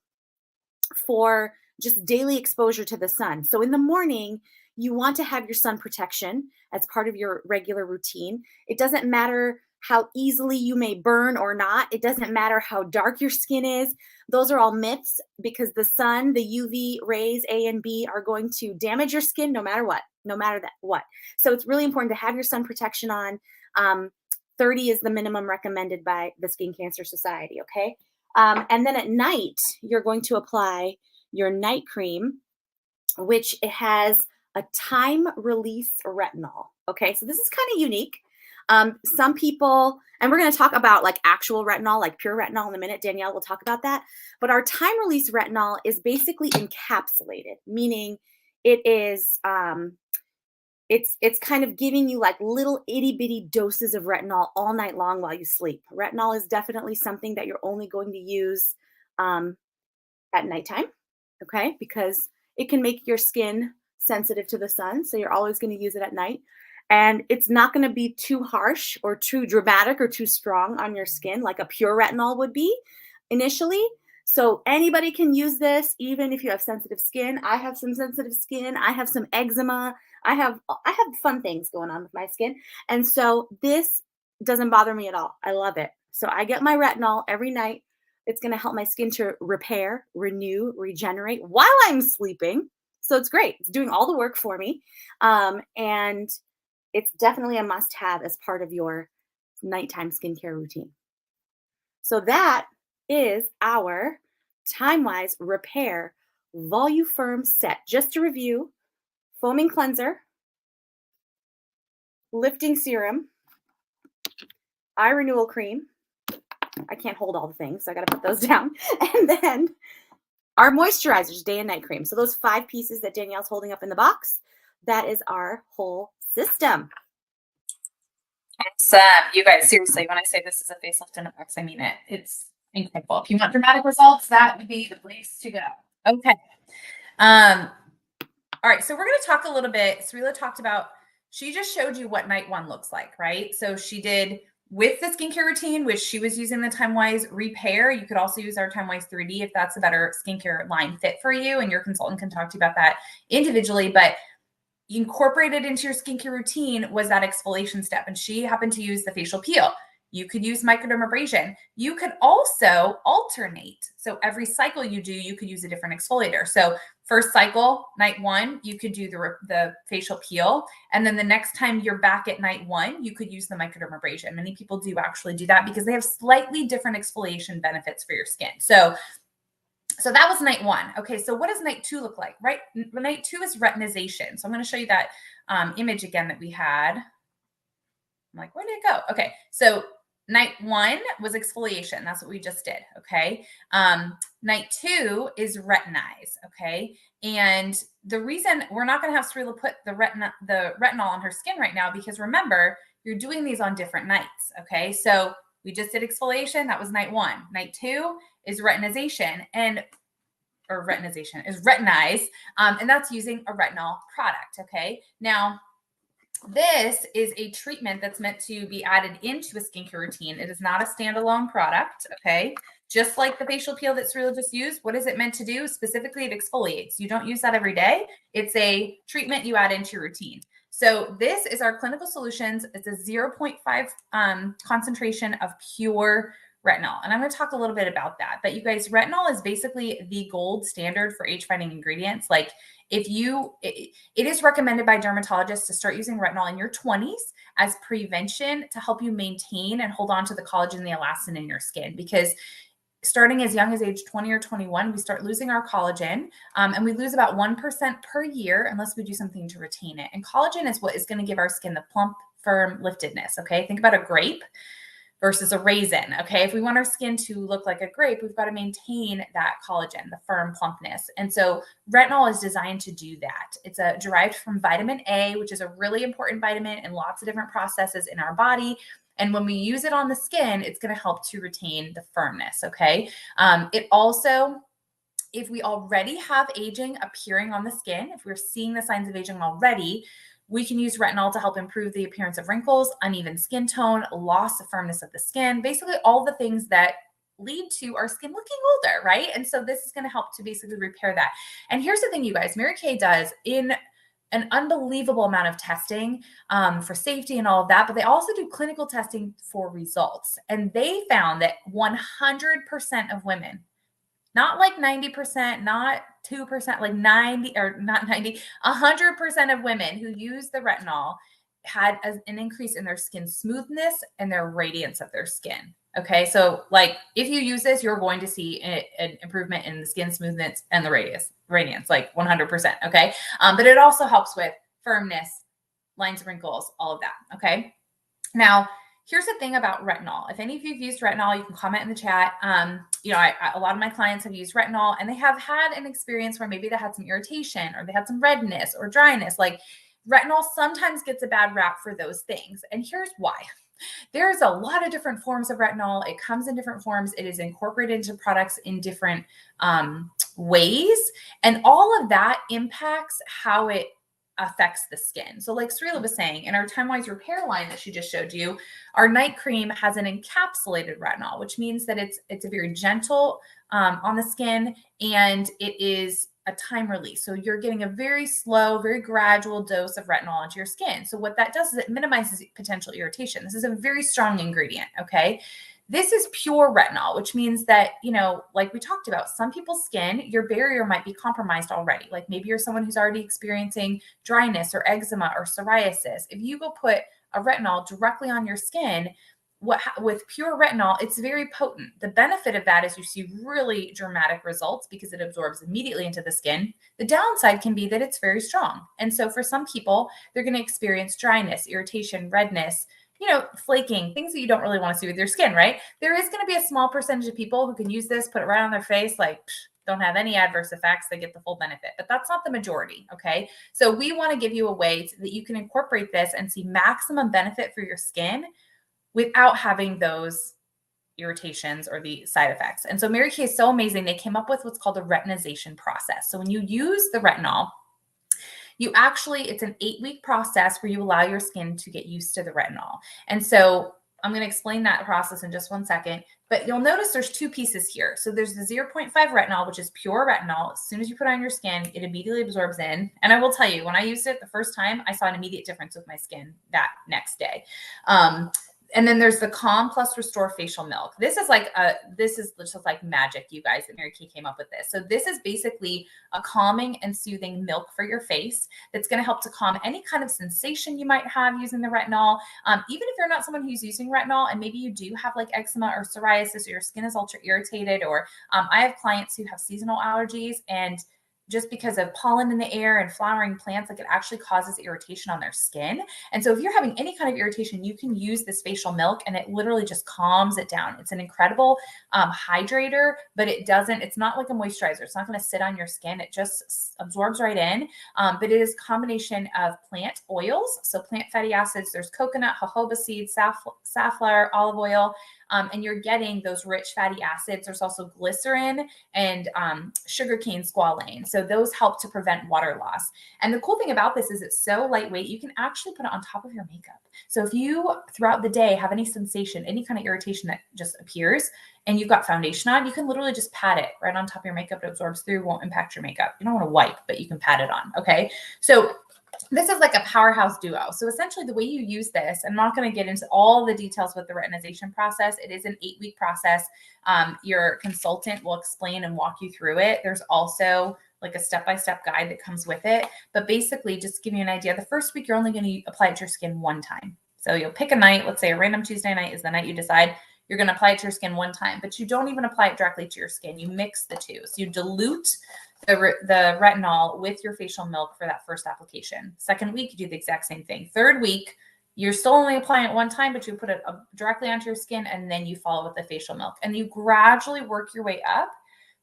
Speaker 1: for just daily exposure to the sun. So in the morning, you want to have your sun protection as part of your regular routine. It doesn't matter how easily you may burn or not. It doesn't matter how dark your skin is. Those are all myths, because the sun, the UV rays A and B, are going to damage your skin no matter what. So it's really important to have your sun protection on. 30 is the minimum recommended by the Skin Cancer Society, okay? And then at night, you're going to apply your night cream, which it has a time release retinol. Okay, so this is kind of unique. Some people, and we're going to talk about like actual retinol, like pure retinol in a minute. Danielle will talk about that. But our time release retinol is basically encapsulated, meaning it is, it's kind of giving you like little itty bitty doses of retinol all night long while you sleep. Retinol is definitely something that you're only going to use at nighttime, okay? Because it can make your skin sensitive to the sun. So you're always going to use it at night. And it's not going to be too harsh or too dramatic or too strong on your skin like a pure retinol would be initially. So anybody can use this, even if you have sensitive skin. I have some sensitive skin. I have some eczema. I have fun things going on with my skin. And so this doesn't bother me at all. I love it. So I get my retinol every night. It's going to help my skin to repair, renew, regenerate while I'm sleeping. So it's great. It's doing all the work for me. And it's definitely a must-have as part of your nighttime skincare routine. So that is our Time Wise Repair Voluform set. Just to review: foaming cleanser, lifting serum, eye renewal cream. I can't hold all the things, so I got to put those down. And then our moisturizers, day and night cream. So those 5 pieces that Danielle's holding up in the box, that is our whole system.
Speaker 2: It's you guys, seriously, when I say this is a facelift in a box, I mean it. It's incredible. If you want dramatic results, that would be the place to go. Okay. All right. So we're going to talk a little bit. Srila talked about, she just showed you what night 1 looks like, right? So she did with the skincare routine, which she was using the Time Wise Repair. You could also use our Time Wise 3D if that's a better skincare line fit for you, and your consultant can talk to you about that individually. But incorporated into your skincare routine was that exfoliation step. And she happened to use the facial peel. You could use microdermabrasion. You could also alternate. So every cycle you do, you could use a different exfoliator. So first cycle, night 1, you could do the facial peel. And then the next time you're back at night 1, you could use the microdermabrasion. Many people do actually do that because they have slightly different exfoliation benefits for your skin. So that was night 1. Okay, so what does night 2 look like, right? Night 2 is retinization. So I'm going to show you that image again that we had. I'm like, where did it go? Okay, so night 1 was exfoliation. That's what we just did, okay? Night 2 is retinize, okay? And the reason we're not going to have Srila put the retinol on her skin right now, because remember, you're doing these on different nights. Okay. So we just did exfoliation. That was night 1. Night 2 is retinization or retinization is retinize. And that's using a retinol product. Okay. Now, this is a treatment that's meant to be added into a skincare routine. It is not a standalone product, okay? Just like the facial peel that Cyril just used, what is it meant to do? Specifically, it exfoliates. You don't use that every day. It's a treatment you add into your routine. So this is our Clinical Solutions. It's a 0.5 concentration of pure retinol. And I'm going to talk a little bit about that. But you guys, retinol is basically the gold standard for age-fighting ingredients. Like it is recommended by dermatologists to start using retinol in your 20s as prevention to help you maintain and hold on to the collagen and the elastin in your skin, because starting as young as age 20 or 21, we start losing our collagen, and we lose about 1% per year unless we do something to retain it. And collagen is what is going to give our skin the plump, firm liftedness. Okay. Think about a grape versus a raisin. Okay. If we want our skin to look like a grape, we've got to maintain that collagen, the firm plumpness. And so retinol is designed to do that. It's derived from vitamin A, which is a really important vitamin in lots of different processes in our body. And when we use it on the skin, it's going to help to retain the firmness. Okay. It also, if we already have aging appearing on the skin, if we're seeing the signs of aging already, we can use retinol to help improve the appearance of wrinkles, uneven skin tone, loss of firmness of the skin, basically all the things that lead to our skin looking older, right? And so this is going to help to basically repair that. And here's the thing, you guys, Mary Kay does in an unbelievable amount of testing for safety and all of that, but they also do clinical testing for results. And they found that 100% of women, not like 90%, not 2%, like 90 or not 90, 100% of women who use the retinol had an increase in their skin smoothness and their radiance of their skin. Okay. So like if you use this, you're going to see an improvement in the skin smoothness and the radiance, like 100%. Okay. But it also helps with firmness, lines, wrinkles, all of that. Okay. Now, here's the thing about retinol. If any of you have used retinol, you can comment in the chat. A lot of my clients have used retinol and they have had an experience where maybe they had some irritation or they had some redness or dryness. Like retinol sometimes gets a bad rap for those things. And here's why. There's a lot of different forms of retinol. It comes in different forms. It is incorporated into products in different ways. And all of that impacts how it affects the skin. So like Srila was saying, in our Time-Wise Repair line that she just showed you, our night cream has an encapsulated retinol, which means that it's a very gentle on the skin, and it is a time release. So you're getting a very slow, very gradual dose of retinol into your skin. So what that does is it minimizes potential irritation. This is a very strong ingredient. Okay. This is pure retinol, which means that, like we talked about, some people's skin, your barrier might be compromised already. Like maybe you're someone who's already experiencing dryness or eczema or psoriasis. If you go put a retinol directly on your skin, with pure retinol, it's very potent. The benefit of that is you see really dramatic results because it absorbs immediately into the skin. The downside can be that it's very strong. And so for some people, they're going to experience dryness, irritation, redness, flaking, things that you don't really want to see with your skin, right? There is going to be a small percentage of people who can use this, put it right on their face, like don't have any adverse effects. They get the full benefit, but that's not the majority. Okay. So we want to give you a way that you can incorporate this and see maximum benefit for your skin without having those irritations or the side effects. And so Mary Kay is so amazing. They came up with what's called a retinization process. So when you use the retinol, it's an 8-week process where you allow your skin to get used to the retinol. And so I'm going to explain that process in just one second, but you'll notice there's 2 pieces here. So there's the 0.5 retinol, which is pure retinol. As soon as you put it on your skin, it immediately absorbs in. And I will tell you, when I used it the first time, I saw an immediate difference with my skin that next day. And then there's the Calm Plus Restore Facial Milk. This is just like magic, you guys, that Mary Kay came up with this. So this is basically a calming and soothing milk for your face that's going to help to calm any kind of sensation you might have using the retinol. Even if you're not someone who's using retinol and maybe you do have like eczema or psoriasis or your skin is ultra irritated, or I have clients who have seasonal allergies, and just because of pollen in the air and flowering plants, like it actually causes irritation on their skin. And so if you're having any kind of irritation, you can use this facial milk and it literally just calms it down. It's an incredible hydrator, but it's not like a moisturizer. It's not going to sit on your skin. It just absorbs right in. But it is a combination of plant oils. So plant fatty acids, there's coconut, jojoba seeds, safflower, olive oil, and you're getting those rich fatty acids. There's also glycerin and sugarcane squalane. So those help to prevent water loss. And the cool thing about this is it's so lightweight, you can actually put it on top of your makeup. So if you throughout the day have any sensation, any kind of irritation that just appears, and you've got foundation on, you can literally just pat it right on top of your makeup. It absorbs through, won't impact your makeup. You don't want to wipe, but you can pat it on. Okay. So this is like a powerhouse duo. So essentially the way you use this, I'm not going to get into all the details with the retinization process. It is an 8-week process. Your consultant will explain and walk you through it. There's also like a step-by-step guide that comes with it. But basically, just to give you an idea, the first week, you're only going to apply it to your skin one time. So you'll pick a night, let's say a random Tuesday night is the night you decide you're going to apply it to your skin one time, but you don't even apply it directly to your skin. You mix the two. So you dilute the retinol with your facial milk for that first application. Second week, you do the exact same thing. Third week, you're still only applying it one time, but you put it directly onto your skin, and then you follow with the facial milk. And you gradually work your way up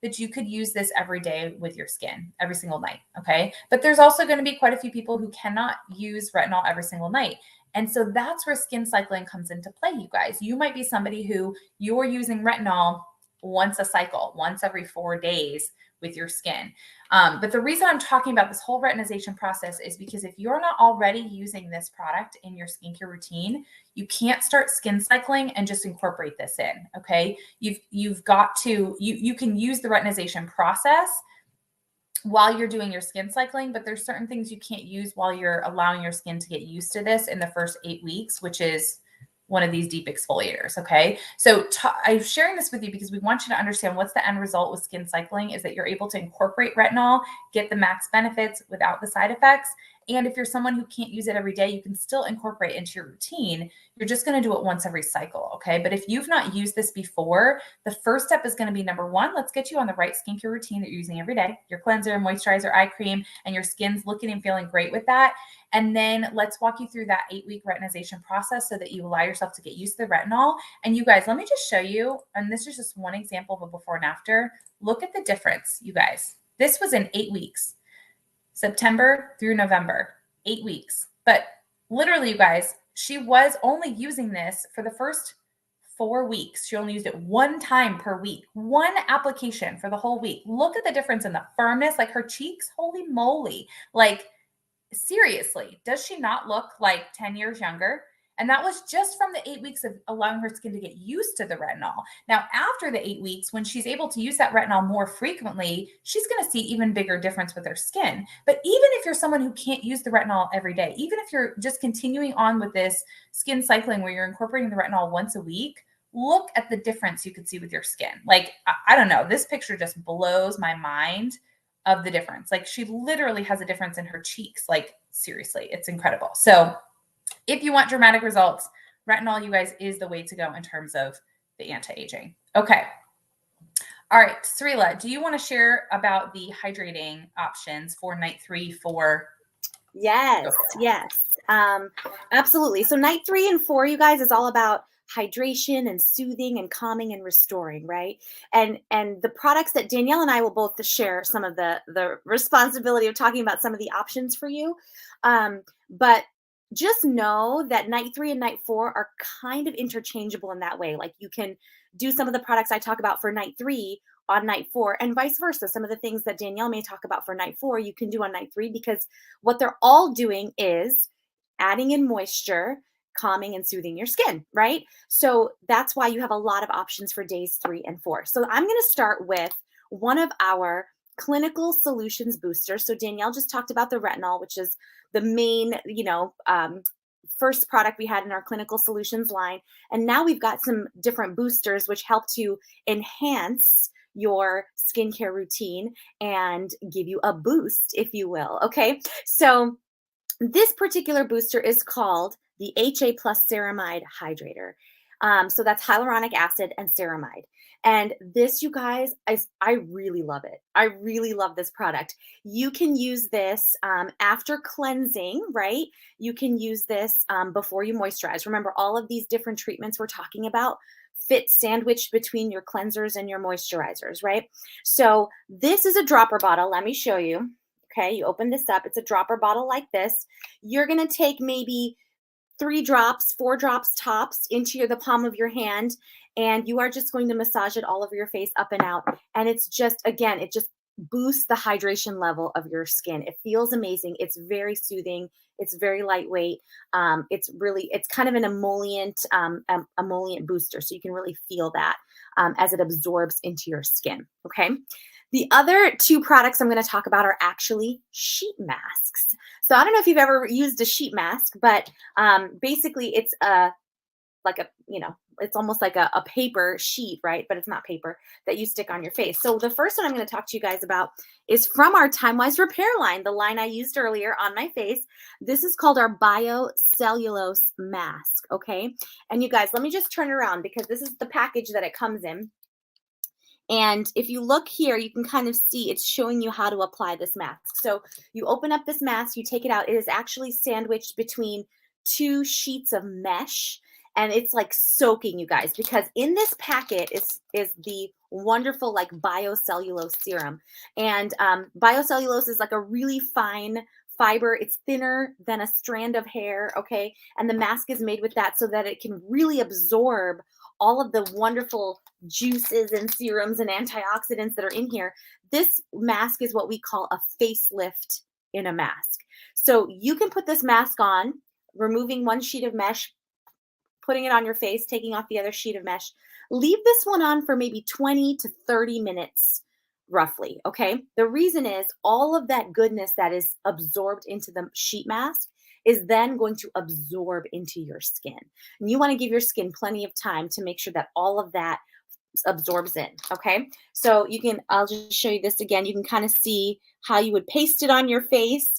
Speaker 2: that you could use this every day with your skin, every single night, okay? But there's also going to be quite a few people who cannot use retinol every single night. And so that's where skin cycling comes into play, you guys. You might be somebody who you're using retinol once a cycle, once every 4 days with your skin. But the reason I'm talking about this whole retinization process is because if you're not already using this product in your skincare routine, you can't start skin cycling and just incorporate this in, okay? You've got to, you can use the retinization process while you're doing your skin cycling, but there's certain things you can't use while you're allowing your skin to get used to this in the first 8 weeks, which is one of these deep exfoliators. Okay. So I'm sharing this with you because we want you to understand what's the end result with skin cycling is that you're able to incorporate retinol, get the max benefits without the side effects. And if you're someone who can't use it every day, you can still incorporate it into your routine. You're just going to do it once every cycle. Okay. But if you've not used this before, the first step is going to be number one, let's get you on the right skincare routine that you're using every day, your cleanser, moisturizer, eye cream, and your skin's looking and feeling great with that. And then let's walk you through that 8-week retinization process so that you allow yourself to get used to the retinol. And you guys, let me just show you, and this is just one example of a before and after. Look at the difference, you guys. This was in 8 weeks. September through November, 8 weeks. But literally, you guys, she was only using this for the first 4 weeks. She only used it one time per week, one application for the whole week. Look at the difference in the firmness, like her cheeks, holy moly. Like, seriously, does she not look like 10 years younger? And that was just from the 8 weeks of allowing her skin to get used to the retinol. Now, after the 8 weeks, when she's able to use that retinol more frequently, she's going to see even bigger difference with her skin. But even if you're someone who can't use the retinol every day, even if you're just continuing on with this skin cycling where you're incorporating the retinol once a week, look at the difference you could see with your skin. Like, I don't know, this picture just blows my mind of the difference. Like, she literally has a difference in her cheeks. Like, seriously, it's incredible. So if you want dramatic results, retinol, you guys, is the way to go in terms of the anti-aging. Okay. All right, Srila, do you want to share about the hydrating options for night 3 for?
Speaker 1: Yes. Absolutely. So night 3 and 4, you guys, is all about hydration and soothing and calming and restoring, right? And the products that Danielle and I will both share some of the responsibility of talking about some of the options for you. But just know that night 3 and night 4 are kind of interchangeable in that way. Like, you can do some of the products I talk about for night 3 on night 4, and vice versa. Some of the things that Danielle may talk about for night 4, you can do on night 3, because what they're all doing is adding in moisture, calming and soothing your skin, right? So that's why you have a lot of options for days 3 and 4. So I'm going to start with one of our clinical solutions boosters. So Danielle just talked about the retinol, which is the main, first product we had in our clinical solutions line. And now we've got some different boosters which help to enhance your skincare routine and give you a boost, if you will. Okay. So this particular booster is called the HA Plus Ceramide Hydrator. So that's hyaluronic acid and ceramide. And this, you guys, I really love it. I really love this product. You can use this after cleansing, right? You can use this before you moisturize. Remember, all of these different treatments we're talking about fit sandwiched between your cleansers and your moisturizers, right? So this is a dropper bottle. Let me show you. Okay, you open this up. It's a dropper bottle like this. You're going to take maybe 3 drops, 4 drops tops into the palm of your hand, and you are just going to massage it all over your face, up and out. And it's just, again, it just boosts the hydration level of your skin. It feels amazing. It's very soothing. It's very lightweight. It's kind of an emollient booster. So you can really feel that as it absorbs into your skin. Okay. The other 2 products I'm going to talk about are actually sheet masks. So I don't know if you've ever used a sheet mask, but basically it's it's almost like a paper sheet, right? But it's not paper that you stick on your face. So the first one I'm going to talk to you guys about is from our TimeWise Repair line, the line I used earlier on my face. This is called our Biocellulose mask, okay? And you guys, let me just turn it around because this is the package that it comes in. And if you look here, you can kind of see it's showing you how to apply this mask. So you open up this mask, you take it out. It is actually sandwiched between 2 sheets of mesh. And it's like soaking, you guys, because in this packet is the wonderful like biocellulose serum. And biocellulose is like a really fine fiber. It's thinner than a strand of hair, okay? And the mask is made with that so that it can really absorb all of the wonderful juices and serums and antioxidants that are in here. This mask is what we call a facelift in a mask. So you can put this mask on, removing 1 sheet of mesh, putting it on your face, taking off the other sheet of mesh. Leave this one on for maybe 20 to 30 minutes roughly, okay? The reason is all of that goodness that is absorbed into the sheet mask is then going to absorb into your skin. And you want to give your skin plenty of time to make sure that all of that absorbs in, okay? So I'll just show you this again. You can kind of see how you would paste it on your face.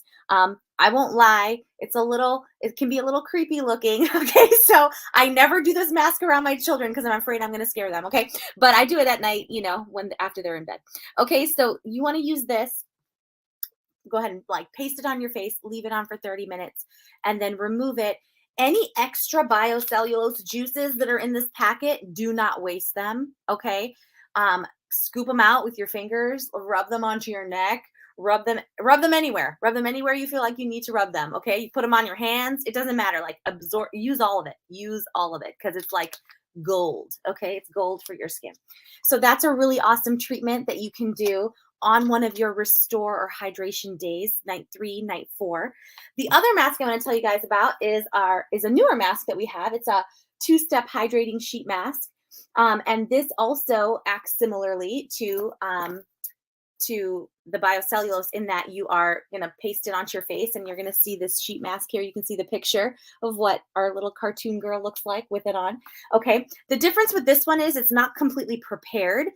Speaker 1: I won't lie, it can be a little creepy looking, okay? So I never do this mask around my children because I'm afraid I'm going to scare them, okay? But I do it at night, after they're in bed. Okay, so you want to use this. Go ahead and like paste it on your face, leave it on for 30 minutes, and then remove it. Any extra biocellulose juices that are in this packet, do not waste them, okay? Scoop them out with your fingers, rub them onto your neck, rub them anywhere. Rub them anywhere you feel like you need to rub them, okay? You put them on your hands, it doesn't matter. Like use all of it because it's like gold, okay? It's gold for your skin. So that's a really awesome treatment that you can do on one of your restore or hydration days, night 3, night 4. The other mask I want to tell you guys about is a newer mask that we have. It's a 2-step hydrating sheet mask. And this also acts similarly to the biocellulose in that you are going to paste it onto your face and you're going to see this sheet mask here. You can see the picture of what our little cartoon girl looks like with it on. Okay. The difference with this one is it's not completely prepared.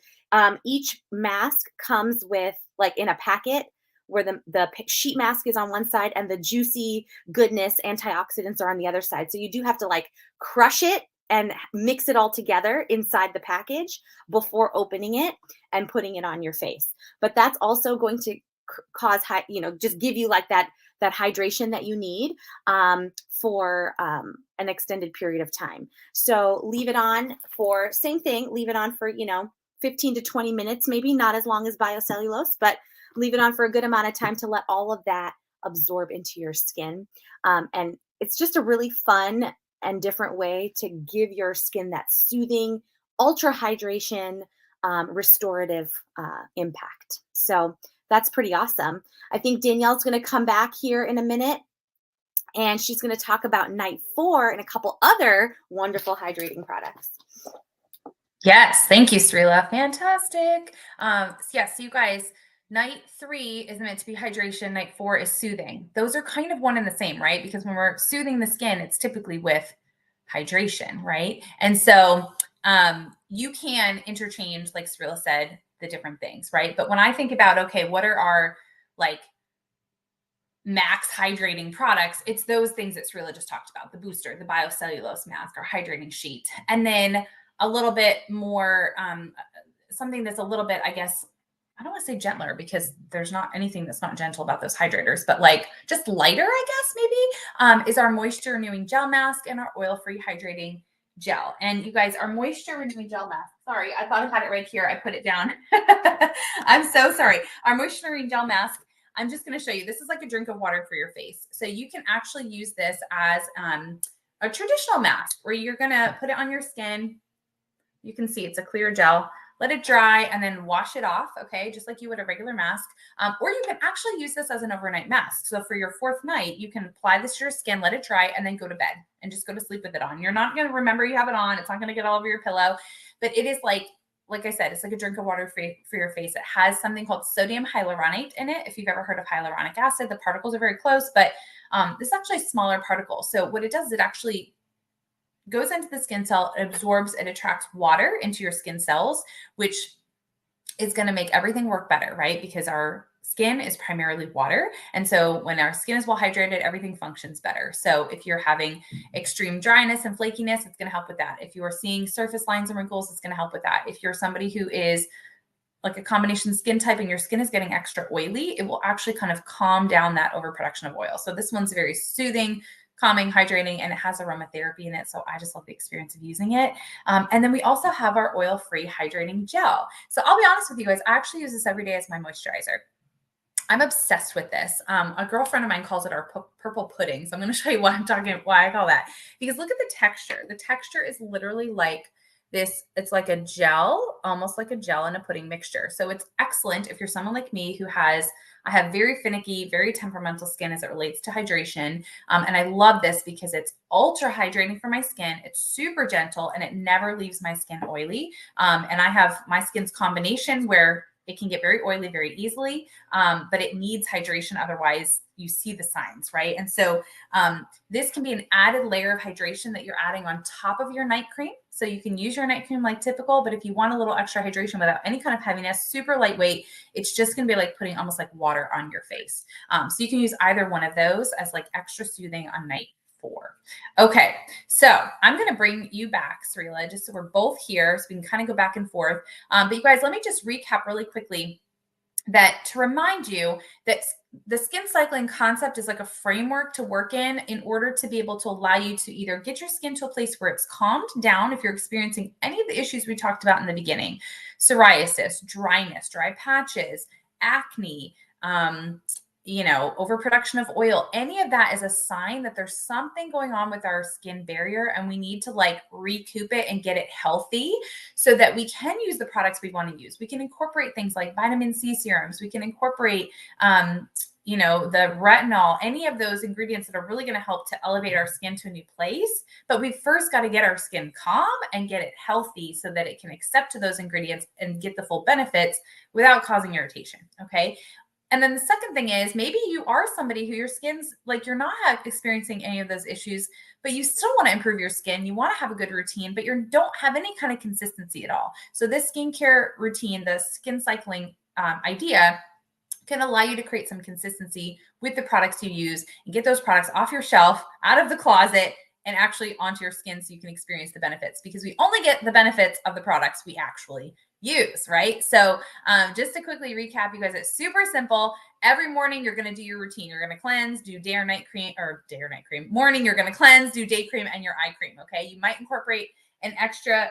Speaker 1: Each mask comes with like in a packet where the sheet mask is on one side and the juicy goodness antioxidants are on the other side. So you do have to like crush it and mix it all together inside the package before opening it and putting it on your face. But that's also going to cause just give you like that hydration that you need for an extended period of time. So leave it on for 15 to 20 minutes, maybe not as long as biocellulose, but leave it on for a good amount of time to let all of that absorb into your skin. And it's just a really fun and different way to give your skin that soothing, ultra hydration, restorative impact. So that's pretty awesome. I think Danielle's going to come back here in a minute and she's going to talk about night 4 and a couple other wonderful hydrating products.
Speaker 2: Yes. Thank you, Srila. Fantastic. So you guys, night 3 is meant to be hydration. Night 4 is soothing. Those are kind of one and the same, right? Because when we're soothing the skin, it's typically with hydration, right? And so you can interchange, like Srila said, the different things, right? But when I think about, okay, what are our like max hydrating products, it's those things that Sarilla just talked about, the booster, the biocellulose mask, our hydrating sheet, and then a little bit more, something that's a little bit, I guess, I don't want to say gentler because there's not anything that's not gentle about those hydrators, but like just lighter, I guess, maybe, is our moisture renewing gel mask and our oil-free hydrating gel. And you guys, our moisture renewing gel mask, sorry, I thought I had it right here. I put it down. I'm so sorry. Our moisture renewing gel mask, I'm just going to show you. This is like a drink of water for your face. So you can actually use this as a traditional mask where you're going to put it on your skin. You can see it's a clear gel. Let it dry and then wash it off, okay? Just like you would a regular mask. Or you can actually use this as an overnight mask. So for your 4th night, you can apply this to your skin, let it dry, and then go to bed and just go to sleep with it on. You're not going to remember you have it on. It's not going to get all over your pillow. But it is like I said, it's like a drink of water for your face. It has something called sodium hyaluronate in it. If you've ever heard of hyaluronic acid, the particles are very close, but this is actually a smaller particle. So what it does is it actually goes into the skin cell, it absorbs and attracts water into your skin cells, which is going to make everything work better, right? Because our skin is primarily water. And so when our skin is well hydrated, everything functions better. So if you're having extreme dryness and flakiness, it's going to help with that. If you're seeing surface lines and wrinkles, it's going to help with that. If you're somebody who is like a combination skin type and your skin is getting extra oily, it will actually kind of calm down that overproduction of oil. So this one's very soothing, calming, hydrating, and it has aromatherapy in it. So I just love the experience of using it. And then we also have our oil-free hydrating gel. So I'll be honest with you guys, I actually use this every day as my moisturizer. I'm obsessed with this. A girlfriend of mine calls it our purple pudding. So I'm going to show you why I call that. Because look at the texture. The texture is literally like this. It's like a gel, almost like a gel and a pudding mixture. So it's excellent if you're someone like me who I have very finicky, very temperamental skin as it relates to hydration. And I love this because it's ultra hydrating for my skin. It's super gentle and it never leaves my skin oily. And I have my skin's combination where it can get very oily very easily, but it needs hydration. Otherwise, you see the signs, right? And so this can be an added layer of hydration that you're adding on top of your night cream. So you can use your night cream like typical, but if you want a little extra hydration without any kind of heaviness, super lightweight, it's just going to be like putting almost like water on your face. So you can use either one of those as like extra soothing on night 4. Okay, so I'm going to bring you back, Sarilla, just so we're both here so we can kind of go back and forth. But you guys, let me just recap really quickly that to remind you that the skin cycling concept is like a framework to work in order to be able to allow you to either get your skin to a place where it's calmed down if you're experiencing any of the issues we talked about in the beginning, psoriasis, dryness, dry patches, acne, overproduction of oil, any of that is a sign that there's something going on with our skin barrier and we need to like recoup it and get it healthy so that we can use the products we want to use. We can incorporate things like vitamin C serums. We can incorporate, the retinol, any of those ingredients that are really going to help to elevate our skin to a new place. But we first got to get our skin calm and get it healthy so that it can accept to those ingredients and get the full benefits without causing irritation. Okay. And then the second thing is maybe you are somebody who your skin's like, you're not experiencing any of those issues, but you still want to improve your skin. You want to have a good routine, but you don't have any kind of consistency at all. So this skincare routine, the skin cycling idea can allow you to create some consistency with the products you use and get those products off your shelf, out of the closet, and actually onto your skin so you can experience the benefits, because we only get the benefits of the products we actually use, right? So just to quickly recap, you guys, it's super simple. Every morning you're going to do your routine. You're going to cleanse, do day or night cream, or day or night cream. Morning, you're going to cleanse, do day cream and your eye cream. Okay. You might incorporate an extra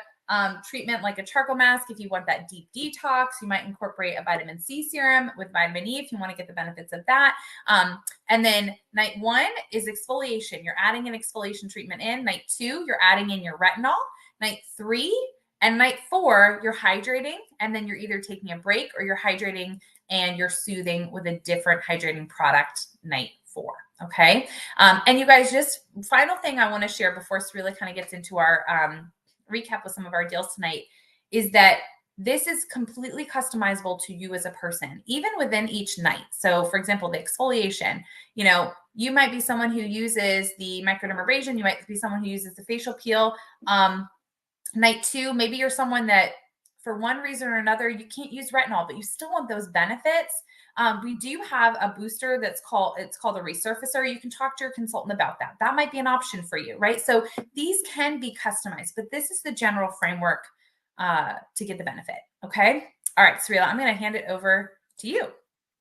Speaker 2: treatment like a charcoal mask if you want that deep detox. You might incorporate a vitamin C serum with vitamin E if you want to get the benefits of that. And then night 1 is exfoliation. You're adding an exfoliation treatment in. Night 2, you're adding in your retinol. Night 3 and night 4, you're hydrating, and then you're either taking a break or you're hydrating and you're soothing with a different hydrating product night 4. Okay. And you guys, just final thing I want to share before Sarilla kind of gets into our recap with some of our deals tonight is that this is completely customizable to you as a person, even within each night. So for example, the exfoliation, you might be someone who uses the microdermabrasion. You might be someone who uses the facial peel. Night 2, maybe you're someone that for one reason or another, you can't use retinol, but you still want those benefits. We do have a booster that's called a resurfacer. You can talk to your consultant about that. That might be an option for you, right? So these can be customized, but this is the general framework to get the benefit. Okay. All right, Sarila, I'm going to hand it over to you.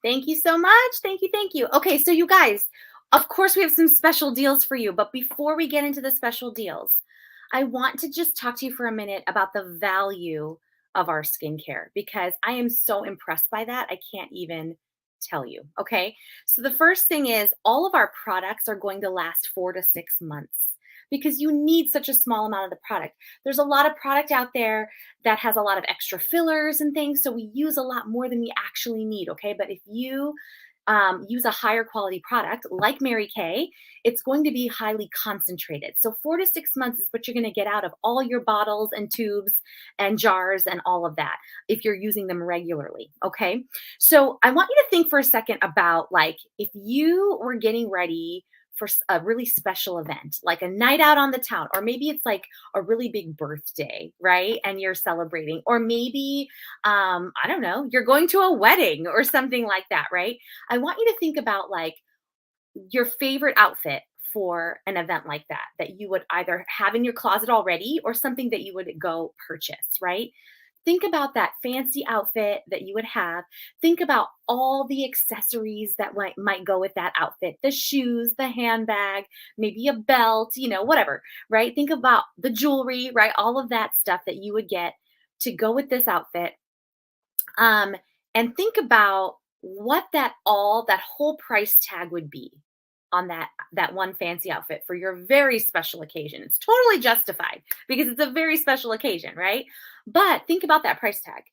Speaker 1: Thank you so much. Thank you. Thank you. Okay, so you guys, of course, we have some special deals for you. But before we get into the special deals, I want to just talk to you for a minute about the value of our skincare because I am so impressed by that. I can't even tell you. Okay, so the first thing is all of our products are going to last 4 to 6 months because you need such a small amount of the product. There's a lot of product out there that has a lot of extra fillers and things. So we use a lot more than we actually need. Okay. But if you use a higher quality product like Mary Kay, it's going to be highly concentrated. So 4 to 6 months is what you're going to get out of all your bottles and tubes and jars and all of that if you're using them regularly. Okay. So I want you to think for a second about like if you were getting ready for a really special event, like a night out on the town, or maybe it's like a really big birthday, right? And you're celebrating, or maybe, I don't know, you're going to a wedding or something like that, right? I want you to think about like your favorite outfit for an event like that, that you would either have in your closet already or something that you would go purchase, right? Think about that fancy outfit that you would have. Think about all the accessories that might go with that outfit, the shoes, the handbag, maybe a belt, whatever, right? Think about the jewelry, right? All of that stuff that you would get to go with this outfit. And think about what that whole price tag would be on that one fancy outfit for your very special occasion. It's totally justified because it's a very special occasion, right? But think about that price tag.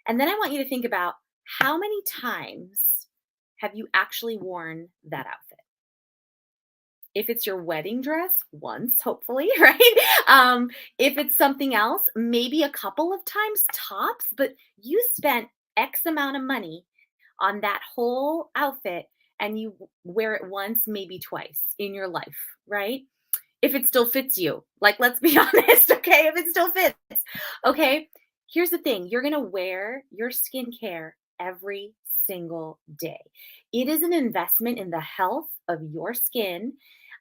Speaker 1: And then I want you to think about how many times have you actually worn that outfit? If it's your wedding dress, once, hopefully, right? If it's something else, maybe a couple of times tops, but you spent X amount of money on that whole outfit and you wear it once, maybe twice in your life, right? If it still fits you, like, let's be honest, okay? If it still fits, okay? Here's the thing, you're gonna wear your skincare every single day. It is an investment in the health of your skin,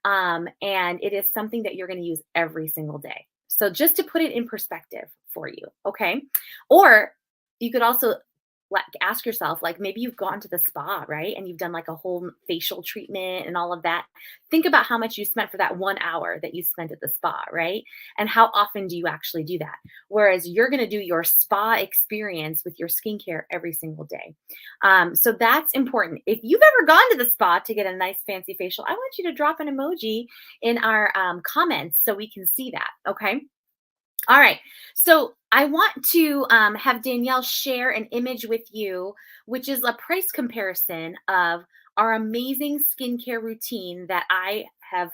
Speaker 1: and it is something that you're gonna use every single day. So just to put it in perspective for you, okay? Or you could also like ask yourself, like maybe you've gone to the spa, right? And you've done like a whole facial treatment and all of that. Think about how much you spent for that 1 hour that you spent at the spa, right? And how often do you actually do that? Whereas you're going to do your spa experience with your skincare every single day. So that's important. If you've ever gone to the spa to get a nice fancy facial, I want you to drop an emoji in our comments so we can see that. Okay. All right. So I want to have Danielle share an image with you, which is a price comparison of our amazing skincare routine that I have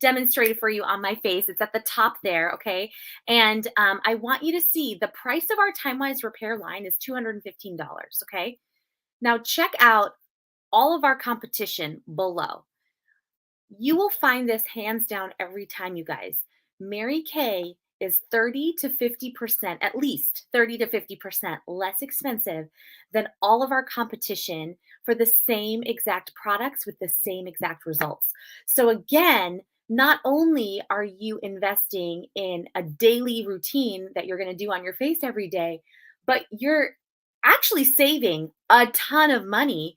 Speaker 1: demonstrated for you on my face. It's at the top there. Okay. And I want you to see the price of our TimeWise Repair line is $215. Okay. Now check out all of our competition below. You will find this hands down every time, you guys. Mary Kay is 30 to 50%, at least 30 to 50% less expensive than all of our competition for the same exact products with the same exact results. So again, not only are you investing in a daily routine that you're going to do on your face every day, but you're actually saving a ton of money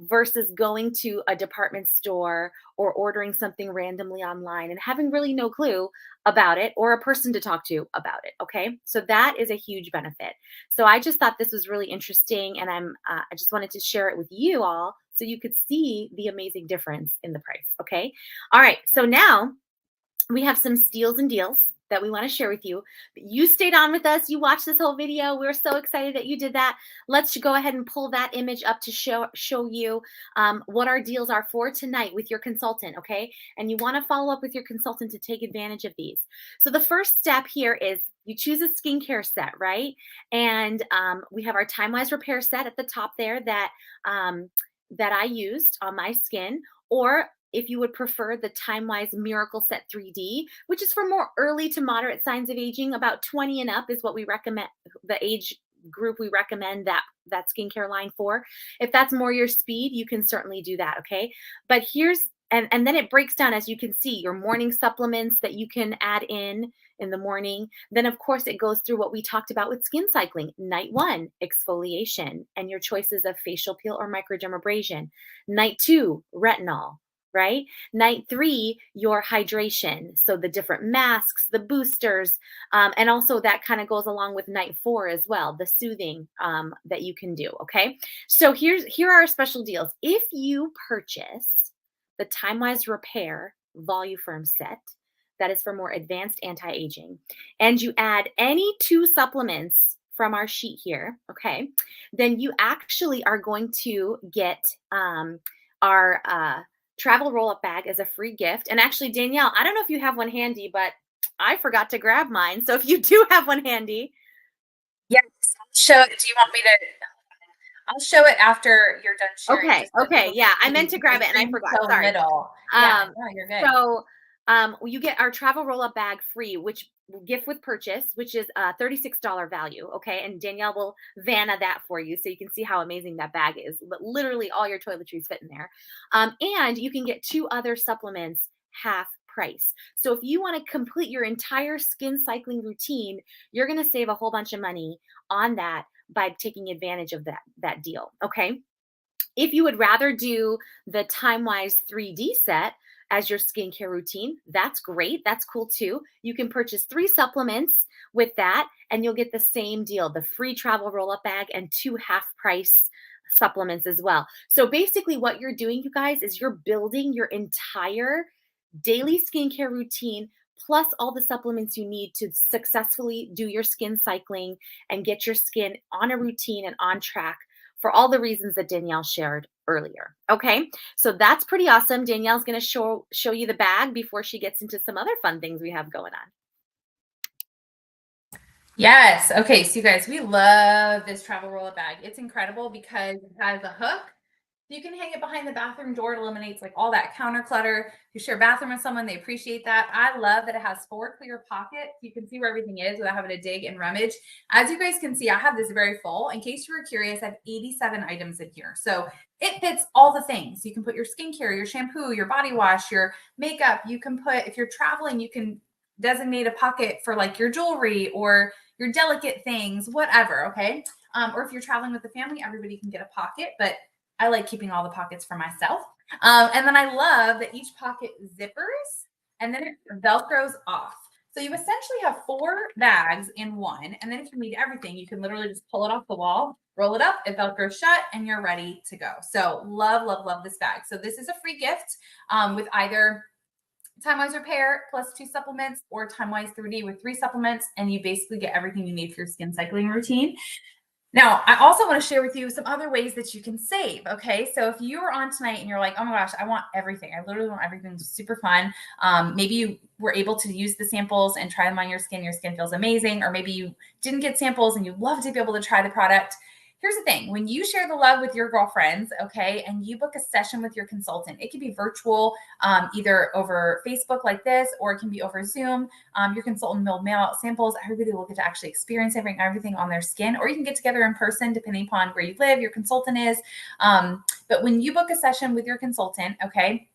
Speaker 1: versus going to a department store or ordering something randomly online and having really no clue about it or a person to talk to about it. Okay. So that is a huge benefit. So I just thought this was really interesting and I just wanted to share it with you all so you could see the amazing difference in the price. Okay. All right. So now we have some steals and deals that we want to share with you. You stayed on with us. You watched this whole video. We're so excited that you did that. Let's go ahead and pull that image up to show you what our deals are for tonight with your consultant, okay? And you want to follow up with your consultant to take advantage of these. So the first step here is you choose a skincare set, right? And we have our TimeWise Repair set at the top there that I used on my skin. Or if you would prefer the TimeWise Miracle Set 3D, which is for more early to moderate signs of aging, about 20 and up is what we recommend, the age group we recommend that skincare line for. If that's more your speed, you can certainly do that, okay? But here's and then it breaks down, as you can see, your morning supplements that you can add in the morning. Then of course it goes through what we talked about with skin cycling. Night 1, exfoliation and your choices of facial peel or microdermabrasion. Night 2, retinol, right? Night 3, your hydration. So the different masks, the boosters, and also that kind of goes along with night 4 as well, the soothing that you can do. Okay. So here are our special deals. If you purchase the TimeWise Repair Voluform set, that is for more advanced anti-aging, and you add any 2 supplements from our sheet here, okay, then you actually are going to get our travel roll-up bag as a free gift. And actually, Danielle, I don't know if you have one handy, but I forgot to grab mine. So if you do have one handy.
Speaker 2: Yes, I'll show it. Do you want me to? I'll show it after you're done sharing.
Speaker 1: Okay. Yeah, I meant to grab it and I forgot. Sorry.
Speaker 2: Middle. Yeah, no, you're good.
Speaker 1: So you get our travel roll-up bag free, which gift with purchase, which is a $36 value. Okay. And Danielle will Vanna that for you so you can see how amazing that bag is. But literally all your toiletries fit in there. And you can get 2 other supplements half price. So if you want to complete your entire skin cycling routine, you're going to save a whole bunch of money on that by taking advantage of that deal. Okay. If you would rather do the TimeWise 3D set as your skincare routine, that's great. That's cool too. You can purchase 3 supplements with that and you'll get the same deal, the free travel roll-up bag and 2 half price supplements as well. So basically what you're doing, you guys, is you're building your entire daily skincare routine plus all the supplements you need to successfully do your skin cycling and get your skin on a routine and on track for all the reasons that Danielle shared earlier. Okay, so that's pretty awesome. Danielle's going to show you the bag before she gets into some other fun things we have going on.
Speaker 2: Yes. Okay, so you guys, we love this travel roll-up bag. It's incredible because it has a hook. You can hang it behind the bathroom door. It eliminates like all that counter clutter. If you share a bathroom with someone, they appreciate that. I love that it has 4 clear pockets. You can see where everything is without having to dig and rummage. As you guys can see, I have this very full. In case you were curious, I have 87 items in here. So it fits all the things. You can put your skincare, your shampoo, your body wash, your makeup. You can put, if you're traveling, you can designate a pocket for like your jewelry or your delicate things, whatever. Okay. Or if you're traveling with the family, everybody can get a pocket, but I like keeping all the pockets for myself. And then I love that each pocket zippers and then it Velcros off. So you essentially have 4 bags in one. And then if you need everything, you can literally just pull it off the wall, roll it up, it Velcros shut, and you're ready to go. So love, love, love this bag. So this is a free gift with either TimeWise Repair plus 2 supplements or TimeWise 3D with 3 supplements. And you basically get everything you need for your skin cycling routine. Now, I also want to share with you some other ways that you can save. Okay. So if you are on tonight and you're like, oh my gosh, I want everything. I literally want everything. It's super fun. Maybe you were able to use the samples and try them on your skin. Your skin feels amazing. Or maybe you didn't get samples and you love to be able to try the product. Here's the thing. When you share the love with your girlfriends, okay, and you book a session with your consultant, it can be virtual, either over Facebook like this, or it can be over Zoom. Your consultant will mail out samples. Everybody will get to actually experience everything on their skin, or you can get together in person, depending upon where you live, your consultant is. But when you book a session with your consultant, okay,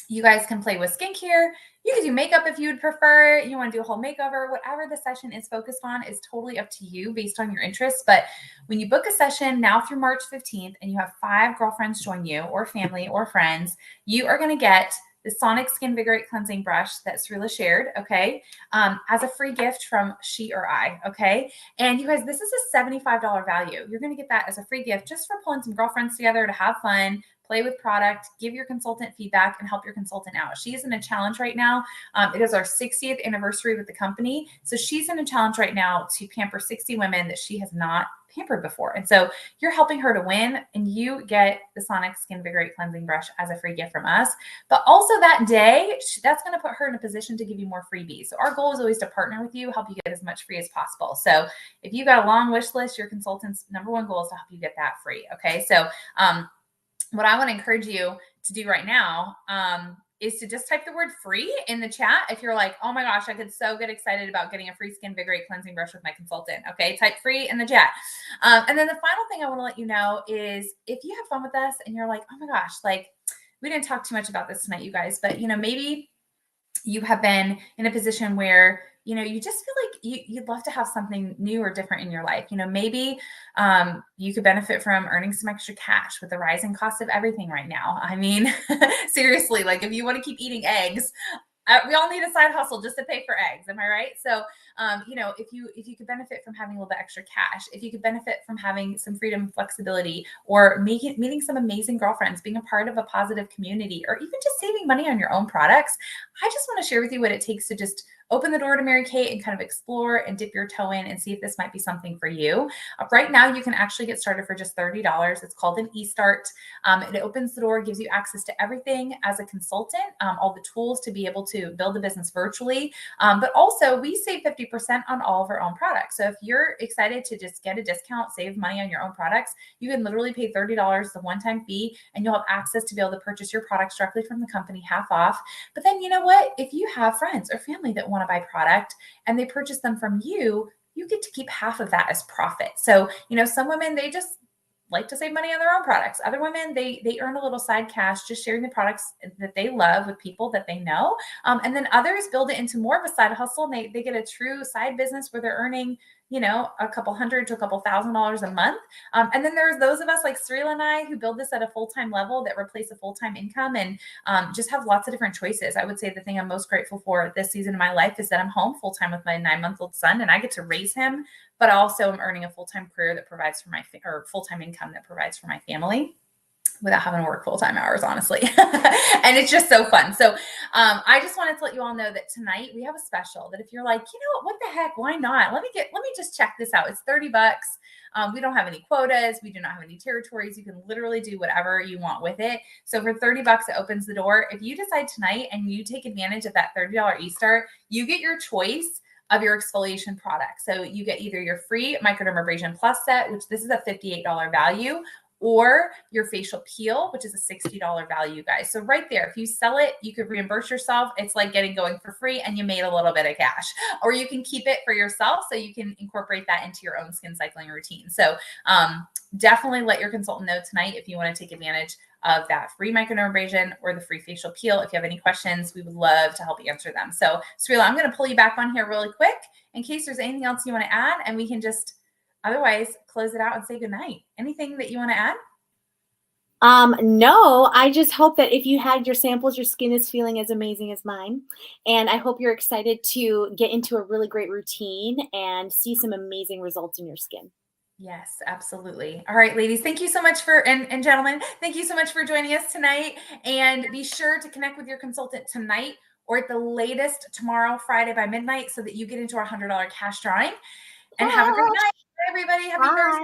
Speaker 2: you guys can play with skincare. You can do makeup if you would prefer. You want to do a whole makeover. Whatever the session is focused on is totally up to you based on your interests. But when you book a session now through March 15th and you have 5 girlfriends join you or family or friends, you are going to get the Sonic Skin Vigorate Cleansing Brush that Srila shared, okay, as a free gift from She or I, okay? And you guys, this is a $75 value. You're going to get that as a free gift just for pulling some girlfriends together to have fun, play with product, give your consultant feedback, and help your consultant out. She's in a challenge right now. It is our 60th anniversary with the company. So she's in a challenge right now to pamper 60 women that she has not pampered before. And so you're helping her to win, and you get the Sonic Skin Vigorate Cleansing Brush as a free gift from us. But also that day, that's going to put her in a position to give you more freebies. So our goal is always to partner with you, help you get as much free as possible. So if you got a long wish list, your consultant's number one goal is to help you get that free. Okay. So, what I want to encourage you to do right now is to just type the word free in the chat. If you're like, oh my gosh, I could so get excited about getting a free Skin Vigorate cleansing brush with my consultant. Okay, type free in the chat. And then the final thing I want to let you know is if you have fun with us and you're like, oh my gosh, like we didn't talk too much about this tonight, you guys, but maybe you have been in a position where you just feel like you'd love to have something new or different in your life. Maybe you could benefit from earning some extra cash with the rising cost of everything right now. I mean, seriously, like if you want to keep eating eggs, we all need a side hustle just to pay for eggs. Am I right? So, if you could benefit from having a little bit extra cash, if you could benefit from having some freedom, flexibility, or meeting some amazing girlfriends, being a part of a positive community, or even just saving money on your own products, I just want to share with you what it takes to just open the door to Mary Kate and kind of explore and dip your toe in and see if this might be something for you. Right now, you can actually get started for just $30. It's called an eStart. It opens the door, gives you access to everything as a consultant, all the tools to be able to build a business virtually. But also, we save 50% on all of our own products. So if you're excited to just get a discount, save money on your own products, you can literally pay $30, the one-time fee, and you'll have access to be able to purchase your products directly from the company, half off. But then you know what? If you have friends or family that want to buy product and they purchase them from you, you get to keep half of that as profit. So, some women, they just like to save money on their own products. Other women, they earn a little side cash just sharing the products that they love with people that they know. And then others build it into more of a side hustle. And they get a true side business where they're earning, a couple hundred to a couple $1,000s a month. And then there's those of us like Srila and I who build this at a full-time level that replace a full-time income and just have lots of different choices. I would say the thing I'm most grateful for this season of my life is that I'm home full-time with my 9-month-old son and I get to raise him, but also I'm earning a full-time career that provides for or full-time income that provides for my family without having to work full-time hours, honestly. And it's just so fun. So I just wanted to let you all know that tonight we have a special that if you're like, what the heck, why not? Let me just check this out. It's $30. We don't have any quotas. We do not have any territories. You can literally do whatever you want with it. So for $30, it opens the door. If you decide tonight and you take advantage of that $30 eStart, you get your choice of your exfoliation product. So you get either your free Microdermabrasion Plus set, which this is a $58 value, or your facial peel, which is a $60 value, guys. So right there, if you sell it, you could reimburse yourself. It's like getting going for free and you made a little bit of cash. Or you can keep it for yourself so you can incorporate that into your own skin cycling routine. So definitely let your consultant know tonight if you want to take advantage of that free microdermabrasion or the free facial peel. If you have any questions, we would love to help answer them. So Srila, I'm going to pull you back on here really quick in case there's anything else you want to add, and we can just otherwise close it out and say goodnight. Anything that you want to add?
Speaker 1: No, I just hope that if you had your samples, your skin is feeling as amazing as mine. And I hope you're excited to get into a really great routine and see some amazing results in your skin.
Speaker 2: Yes, absolutely. All right, ladies, thank you so much and gentlemen, thank you so much for joining us tonight. And be sure to connect with your consultant tonight or at the latest tomorrow, Friday by midnight, so that you get into our $100 cash drawing. And have a great night, everybody. Happy Thursday.